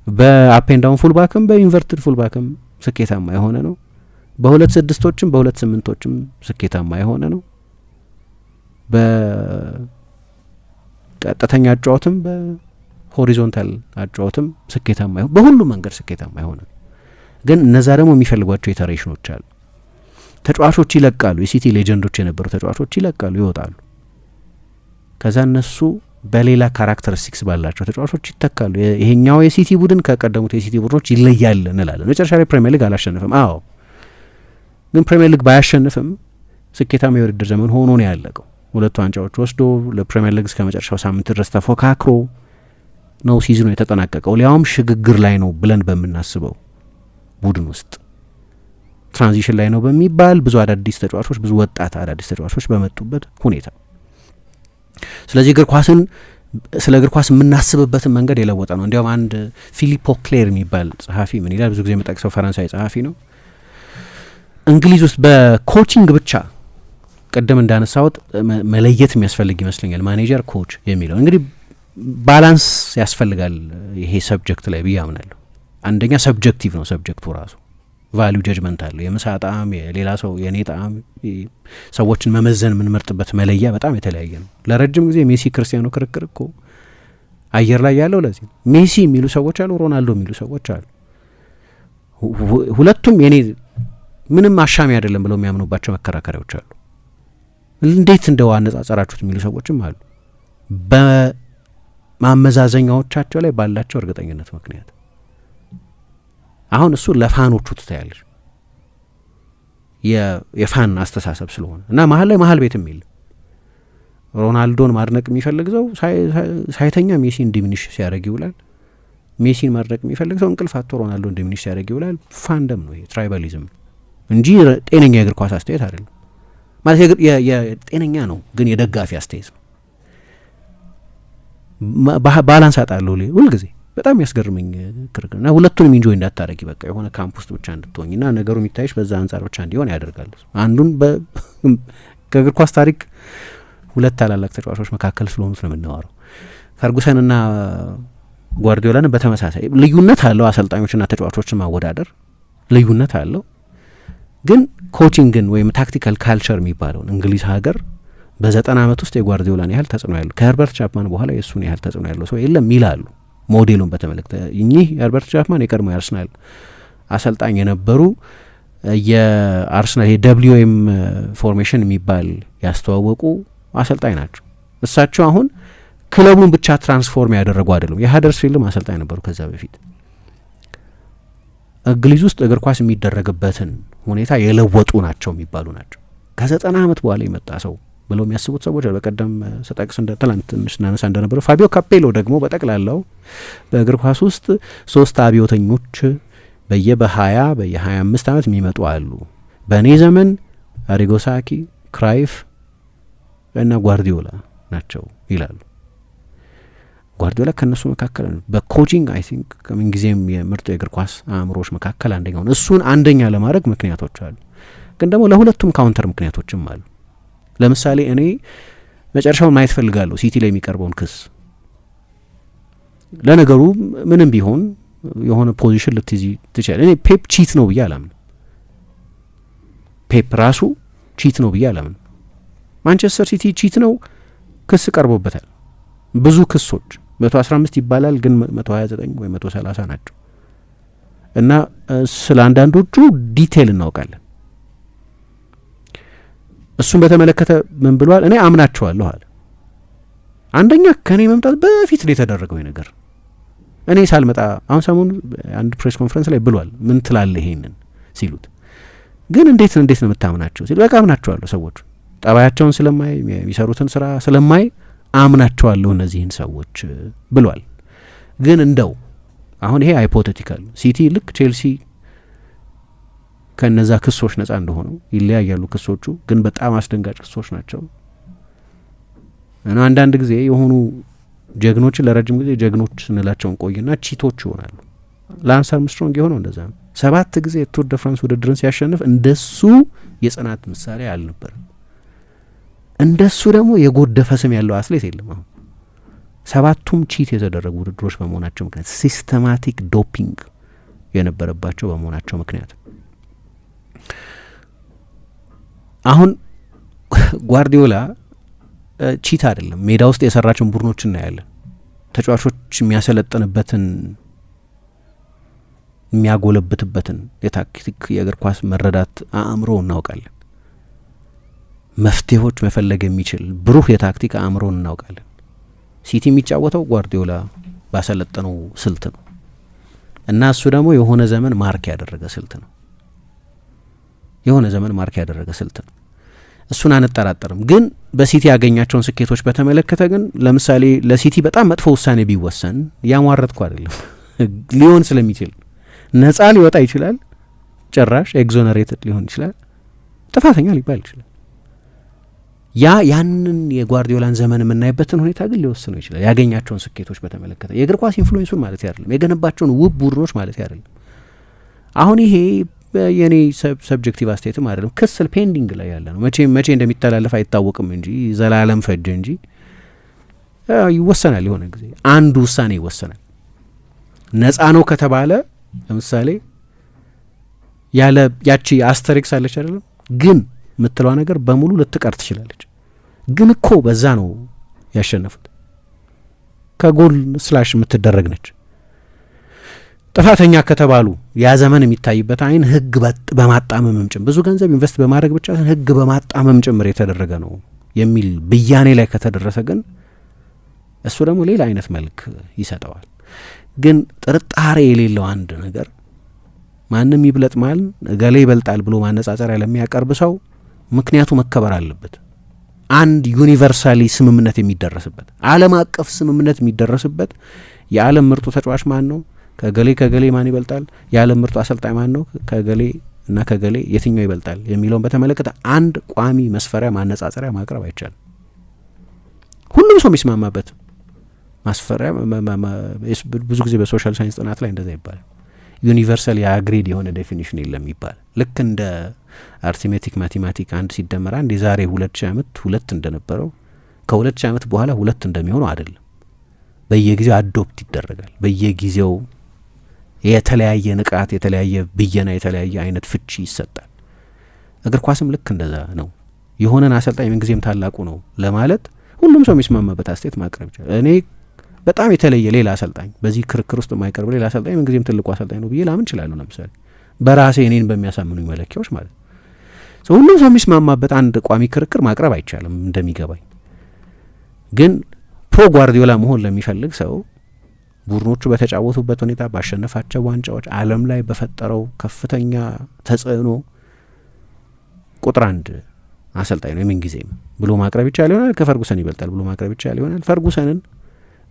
በአፔንዳውን ፉልባክም በኢንቨርትድ ፉልባክም ስኬታማ የሆነ ነው። በ2-6ቶችም በ2-8ቶችም ስኬታማ የሆነ ነው። በቀጥተኛ አጫወትም በሆሪዞንታል አጫወትም ስኬታማ ይሆን፣ በሁሉም መንገድ ስኬታማ የሆነ ነው። ግን እነዛ ደግሞ የሚፈልጓቸው ኢተሬሽኖች አሉ። ተጫዋቾች ይለቃሉ። የሲቲ ሌጀንዶች የነበሩ ተጫዋቾች ይለቃሉ፣ ይወጣሉ። ከዛ እነሱ በሌላ ካራክተሪስቲክስ ባላቸው ተጫዋቾች ይተካሉ። ይሄኛው የሲቲ ቡድን ከቀደሙት የሲቲ ቡድኖች ይለያል እንላለን። መጨረሻ ላይ ፕሪሚየር ሊግ አላሸነፈም። አዎ፣ ግን ፕሪሚየር ሊግ ባያሸንፍም ስኬታማ የውድድር ዘመን ሆኖ ነው ያለቀው። 2 ዋንጫዎች ወስዶ ለፕሪሚየር ሊግ እስከ መጨረሻው ሳምንት ድረስ ተፎካክሮ ነው ሲዝኑ የተጠናቀቀው። ሊያውም ሽግግር ላይ ነው ብለን በምናስበው ቡድን ውስጥ ትራንዚሽን ላይ ነው በሚባል ብዙ አዳዲስ ተጫዋቾች፣ ብዙ ወጣት አዳዲስ ተጫዋቾች በመጡበት ሁኔታ። ስለዚህ ስለ እግር ኳስ የምናስብበትን መንገድ የለወጠ ነው። እንዲያውም አንድ ፊሊፖ ክሌር የሚባል ጸሐፊ ምን ይላል? ብዙ ጊዜ የምጠቅሰው ፈረንሳይ ጸሐፊ ነው። እንግሊዝ ውስጥ በኮቺንግ ብቻ ቅድም እንዳነሳሁት መለየት የሚያስፈልግ ይመስለኛል፣ ማኔጀር ኮች የሚለው እንግዲህ ባላንስ ያስፈልጋል ይሄ ሰብጀክት ላይ ብዬ አምናለሁ። አንደኛ ሰብጀክቲቭ ነው ሰብጀክቱ ራሱ፣ ቫሊዩ ጀጅመንት አለ። የምሳ ጣዕም፣ የሌላ ሰው የኔ ጣዕም፣ ሰዎችን መመዘን የምንመርጥበት መለያ በጣም የተለያየ ነው። ለረጅም ጊዜ ሜሲ ክርስቲያኖ ክርክር እኮ አየር ላይ ያለው ለዚህ ሜሲ የሚሉ ሰዎች አሉ፣ ሮናልዶ የሚሉ ሰዎች አሉ። ሁለቱም የኔ ምንም አሻሚ አይደለም ብለው የሚያምኑባቸው መከራከሪያዎች አሉ። እንዴት እንደው አነጻጸራችሁት የሚሉ ሰዎችም አሉ፣ በማመዛዘኛዎቻቸው ላይ ባላቸው እርግጠኝነት ምክንያት። አሁን እሱ ለፋኖቹ ትታያለች፣ የፋን አስተሳሰብ ስለሆነ እና መሀል ላይ መሀል ቤት የሚል ሮናልዶን ማድነቅ የሚፈልግ ሰው ሳይተኛ ሜሲን ዲሚኒሽ ሲያደርግ ይውላል። ሜሲን ማድነቅ የሚፈልግ ሰው እንቅልፍ አጥቶ ሮናልዶን ዲሚኒሽ ሲያደርግ ይውላል። ፋንደም ነው፣ ትራይባሊዝም እንጂ ጤነኛ የእግር ኳስ አስተያየት አይደለም። ማለት የጤነኛ ነው ግን የደጋፊ አስተያየት ነው። ባላንስ አጣለሁ ሁልጊዜ በጣም ያስገርመኝ ክርክር እና ሁለቱንም ኢንጆይ እንዳታረጊ በቃ የሆነ ካምፕ ውስጥ ብቻ እንድትሆኝና ነገሩ የሚታይሽ በዛ አንጻር ብቻ እንዲሆን ያደርጋል። አንዱን ከእግር ኳስ ታሪክ ሁለት ታላላቅ ተጫዋቾች መካከል ስለሆኑት ነው የምናወራው። ፈርጉሰንና ጓርዲዮላን በተመሳሳይ ልዩነት አለው። አሰልጣኞችና ተጫዋቾችን ማወዳደር ልዩነት አለው። ግን ኮቺንግን ወይም ታክቲካል ካልቸር የሚባለውን እንግሊዝ ሀገር በ90 ዓመት ውስጥ የጓርዲዮላን ያህል ተጽዕኖ ያለው ከሄርበርት ቻፕማን በኋላ የእሱን ያህል ተጽዕኖ ያለው ሰው የለም ይላሉ። ሞዴሉን በተመለከተ እኚህ ሄርበርት ቻፕማን የቀድሞ የአርሰናል አሰልጣኝ የነበሩ የአርሰናል የWM ፎርሜሽን የሚባል ያስተዋወቁ አሰልጣኝ ናቸው። እሳቸው አሁን ክለቡን ብቻ ትራንስፎርም ያደረጉ አይደሉም። የሀደርስፊልድም አሰልጣኝ ነበሩ ከዛ በፊት። እንግሊዝ ውስጥ እግር ኳስ የሚደረግበትን ሁኔታ የለወጡ ናቸው የሚባሉ ናቸው። ከ90 ዓመት በኋላ የመጣ ሰው ብለው የሚያስቡት ሰዎች በቀደም ሰጠቅስ እንደ ትላንት ትንሽ እናነሳ እንደነበረ ፋቢዮ ካፔሎ ደግሞ በጠቅላላው በእግር ኳስ ውስጥ 3 አብዮተኞች በየ20 በየ25 ዓመት የሚመጡ አሉ። በእኔ ዘመን አሪጎ ሳኪ፣ ክራይፍ እና ጓርዲዮላ ናቸው ይላሉ። ጓርዲዮላ ከነሱ መካከል በኮቺንግ አይ ቲንክ ከምን ጊዜም የምርጥ የእግር ኳስ አእምሮች መካከል አንደኛው ነው። እሱን አንደኛ ለማድረግ ምክንያቶች አሉ፣ ግን ደግሞ ለሁለቱም ካውንተር ምክንያቶችም አሉ። ለምሳሌ እኔ መጨረሻውን ማየት ፈልጋለሁ ሲቲ ላይ የሚቀርበውን ክስ። ለነገሩ ምንም ቢሆን የሆነ ፖዚሽን ልትይዚ ትችላል። እኔ ፔፕ ቺት ነው ብዬ አላምን። ፔፕ ራሱ ቺት ነው ብዬ አላምን። ማንቸስተር ሲቲ ቺት ነው ክስ ቀርቦበታል። ብዙ ክሶች 115 ይባላል፣ ግን 129 ወይ 130 ናቸው። እና ስለ አንዳንዶቹ ዲቴይል እናውቃለን። እሱን በተመለከተ ምን ብሏል? እኔ አምናቸዋለሁ አለ። አንደኛ ከኔ መምጣት በፊት ነው የተደረገው ነገር። እኔ ሳልመጣ አሁን ሰሞኑን አንድ ፕሬስ ኮንፈረንስ ላይ ብሏል። ምን ትላለህ ይሄንን ሲሉት፣ ግን እንዴት ነው የምታምናቸው ሲል፣ በቃ አምናቸዋለሁ። ሰዎች ጠባያቸውን ስለማይ የሚሰሩትን ስራ ስለማይ አምናቸዋለሁ እነዚህን ሰዎች ብሏል። ግን እንደው አሁን ይሄ ሃይፖቴቲካል ሲቲ ልክ ቼልሲ ከነዛ ክሶች ነጻ እንደሆነው ይለያያሉ። ክሶቹ ግን በጣም አስደንጋጭ ክሶች ናቸው። እና አንዳንድ ጊዜ የሆኑ ጀግኖችን ለረጅም ጊዜ ጀግኖች ስንላቸውን ቆይና ቺቶች ይሆናሉ። ላንስ አርምስትሮንግ የሆነው እንደዛ ነው። 7 ጊዜ የቱር ደ ፍራንስ ውድድርን ሲያሸንፍ እንደሱ የጽናት ምሳሌ አልነበረም። እንደሱ ደግሞ የጎደፈ ስም ያለው አትሌት የለም። አሁን 7ቱም ቺት የተደረጉ ውድድሮች በመሆናቸው ምክንያት ሲስተማቲክ ዶፒንግ የነበረባቸው በመሆናቸው ምክንያት አሁን ጓርዲዮላ ቺት አይደለም። ሜዳ ውስጥ የሰራቸውን ቡድኖች እናያለን። ተጫዋቾች የሚያሰለጥንበትን የሚያጎለብትበትን የታክቲክ የእግር ኳስ መረዳት አእምሮ እናውቃለን። መፍትሄዎች መፈለግ የሚችል ብሩህ የታክቲክ አእምሮን እናውቃለን። ሲቲ የሚጫወተው ጓርዲዮላ ባሰለጠነው ስልት ነው እና እሱ ደግሞ የሆነ ዘመን ማርክ ያደረገ ስልት ነው። እሱን አንጠራጠርም። ግን በሲቲ ያገኛቸውን ስኬቶች በተመለከተ ግን ለምሳሌ ለሲቲ በጣም መጥፎ ውሳኔ ቢወሰን ያሟረትኩ አይደለም ሊሆን ስለሚችል ነጻ ሊወጣ ይችላል፣ ጭራሽ ኤግዞነሬትድ ሊሆን ይችላል፣ ጥፋተኛ ሊባል ይችላል። ያንን የጓርዲዮላን ዘመን የምናይበትን ሁኔታ ግን ሊወስነው ይችላል። ያገኛቸውን ስኬቶች በተመለከተ የእግር ኳስ ኢንፍሉዌንሱን ማለት አይደለም፣ የገነባቸውን ውብ ቡድኖች ማለት አይደለም። አሁን ይሄ የኔ ሰብጀክቲቭ አስተያየትም አይደለም፣ ክስል ፔንዲንግ ላይ ያለ ነው። መቼ እንደሚተላለፍ አይታወቅም እንጂ ዘላለም ፈጀ እንጂ ይወሰናል። የሆነ ጊዜ አንዱ ውሳኔ ይወሰናል። ነጻ ነው ከተባለ ለምሳሌ ያለ ያቺ አስተሪክስ አለች አይደለም፣ ግን የምትለዋ ነገር በሙሉ ልትቀር ትችላለች። ግን እኮ በዛ ነው ያሸነፉት፣ ከጎል ስላሽ የምትደረግ ነች። ጥፋተኛ ከተባሉ ያ ዘመን የሚታይበት አይን ህግ በማጣመምም ጭምር ብዙ ገንዘብ ኢንቨስት በማድረግ ብቻ ህግ በማጣመም ጭምር የተደረገ ነው የሚል ብያኔ ላይ ከተደረሰ ግን እሱ ደግሞ ሌላ አይነት መልክ ይሰጠዋል። ግን ጥርጣሬ የሌለው አንድ ነገር ማንም ይብለጥ ማል እገሌ ይበልጣል ብሎ ማነጻጸሪያ ለሚያቀርብ ሰው ምክንያቱ መከበር አለበት። አንድ ዩኒቨርሳሊ ስምምነት የሚደረስበት ዓለም አቀፍ ስምምነት የሚደረስበት የዓለም ምርጡ ተጫዋች ማን ነው፣ ከገሌ ማን ይበልጣል፣ የዓለም ምርጡ አሰልጣኝ ማን ነው፣ ከገሌ እና ከገሌ የትኛው ይበልጣል የሚለውን በተመለከተ አንድ ቋሚ መስፈሪያ ማነጻጸሪያ ማቅረብ አይቻልም። ሁሉም ሰው የሚስማማበት ማስፈሪያ ብዙ ጊዜ በሶሻል ሳይንስ ጥናት ላይ እንደዛ ይባላል። ዩኒቨርሳል የአግሪድ የሆነ ዴፊኒሽን የለም ይባላል። ልክ እንደ አርቲሜቲክ ማቴማቲክ 1 ሲደመር 1 የዛሬ 2000 ዓመት 2 እንደነበረው ከ2000 ዓመት በኋላ 2 እንደሚሆነው አይደለም። በየጊዜው አዶፕት ይደረጋል። በየጊዜው የተለያየ ንቃት፣ የተለያየ ብየና፣ የተለያየ አይነት ፍቺ ይሰጣል። እግር ኳስም ልክ እንደዛ ነው። የሆነን አሰልጣኝ ምንጊዜም ታላቁ ነው ለማለት ሁሉም ሰው የሚስማማበት አስተያየት ማቅረብ ይችላል። እኔ በጣም የተለየ ሌላ አሰልጣኝ በዚህ ክርክር ውስጥ የማይቀርብ ሌላ አሰልጣኝ ምንጊዜም ትልቁ አሰልጣኝ ነው ብዬ ላምን እችላለሁ። ለምሳሌ በራሴ እኔን በሚያሳምኑኝ መለኪያዎች ማለት ነው። ሁሉም ሰው የሚስማማበት አንድ ቋሚ ክርክር ማቅረብ አይቻልም እንደሚገባኝ። ግን ፕሮ ጓርዲዮላ መሆን ለሚፈልግ ሰው ቡድኖቹ በተጫወቱበት ሁኔታ፣ ባሸነፋቸው ዋንጫዎች፣ ዓለም ላይ በፈጠረው ከፍተኛ ተጽዕኖ ቁጥር 1 አሰልጣኝ ነው የምንጊዜም ብሎ ማቅረብ ይቻል ይሆናል። ከፈርጉሰን ይበልጣል ብሎ ማቅረብ ይቻል ይሆናል። ፈርጉሰንን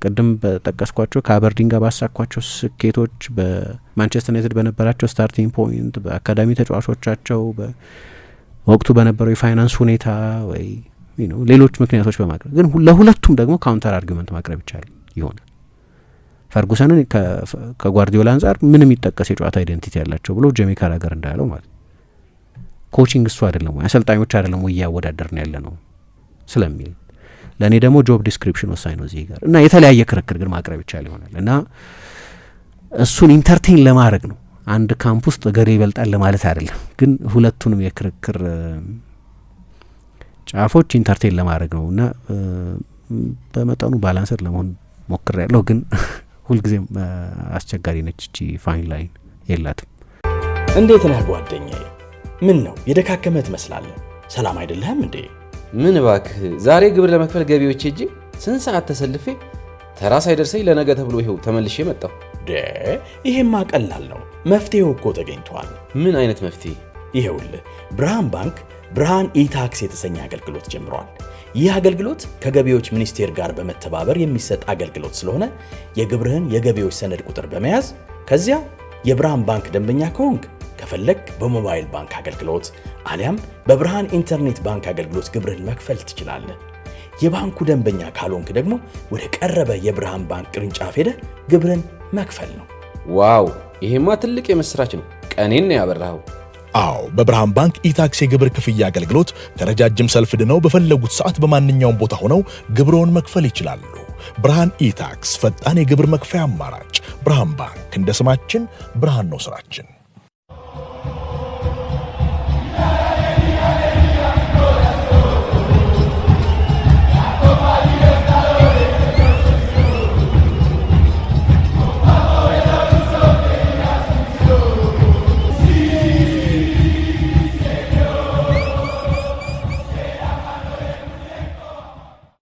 ቅድም በጠቀስኳቸው ከአበርዲን ጋር ባሳኳቸው ስኬቶች፣ በማንቸስተር ዩናይትድ በነበራቸው ስታርቲንግ ፖይንት፣ በአካዳሚ ተጫዋቾቻቸው፣ በወቅቱ በነበረው የፋይናንስ ሁኔታ ወይ ሌሎች ምክንያቶች በማቅረብ ግን ለሁለቱም ደግሞ ካውንተር አርጊመንት ማቅረብ ይቻል ይሆናል። ፈርጉሰንን ከጓርዲዮላ አንጻር ምንም የሚጠቀስ የጨዋታ አይደንቲቲ ያላቸው ብሎ ጄሚ ካራገር እንዳለው ማለት ኮቺንግ እሱ አይደለም ወይ አሰልጣኞች አይደለም ወይ እያወዳደርን ያለ ነው ስለሚል ለእኔ ደግሞ ጆብ ዲስክሪፕሽን ወሳኝ ነው እዚህ ጋር እና የተለያየ ክርክር ግን ማቅረብ ይቻል ይሆናል እና እሱን ኢንተርቴን ለማድረግ ነው። አንድ ካምፕ ውስጥ እገሌ ይበልጣል ለማለት አይደለም፣ ግን ሁለቱንም የክርክር ጫፎች ኢንተርቴን ለማድረግ ነው እና በመጠኑ ባላንሰር ለመሆን ሞክር ያለው ግን ሁልጊዜም አስቸጋሪ ነች እቺ ፋይን ላይን የላትም። እንዴት ነህ ጓደኛዬ? ምን ነው የደካከመ ትመስላለህ? ሰላም አይደለህም እንዴ? ምን እባክህ ዛሬ ግብር ለመክፈል ገቢዎች ሄጄ ስንት ሰዓት ተሰልፌ ተራ ሳይደርሰኝ ለነገ ተብሎ ይኸው ተመልሼ መጣሁ። ይሄማ ቀላል ነው፣ መፍትሄው እኮ ተገኝቷል። ምን አይነት መፍትሄ? ይኸውልህ ብርሃን ባንክ ብርሃን ኢታክስ የተሰኘ አገልግሎት ጀምሯል። ይህ አገልግሎት ከገቢዎች ሚኒስቴር ጋር በመተባበር የሚሰጥ አገልግሎት ስለሆነ የግብርህን የገቢዎች ሰነድ ቁጥር በመያዝ ከዚያ የብርሃን ባንክ ደንበኛ ከሆንክ ከፈለግ በሞባይል ባንክ አገልግሎት አሊያም በብርሃን ኢንተርኔት ባንክ አገልግሎት ግብርህን መክፈል ትችላለህ። የባንኩ ደንበኛ ካልሆንክ ደግሞ ወደ ቀረበ የብርሃን ባንክ ቅርንጫፍ ሄደህ ግብርህን መክፈል ነው። ዋው! ይሄማ ትልቅ የምስራች ነው። ቀኔን ነው ያበራኸው። አዎ በብርሃን ባንክ ኢታክስ የግብር ክፍያ አገልግሎት ከረጃጅም ሰልፍ ድነው በፈለጉት ሰዓት በማንኛውም ቦታ ሆነው ግብርዎን መክፈል ይችላሉ። ብርሃን ኢታክስ ፈጣን የግብር መክፈያ አማራጭ። ብርሃን ባንክ እንደ ስማችን ብርሃን ነው ስራችን።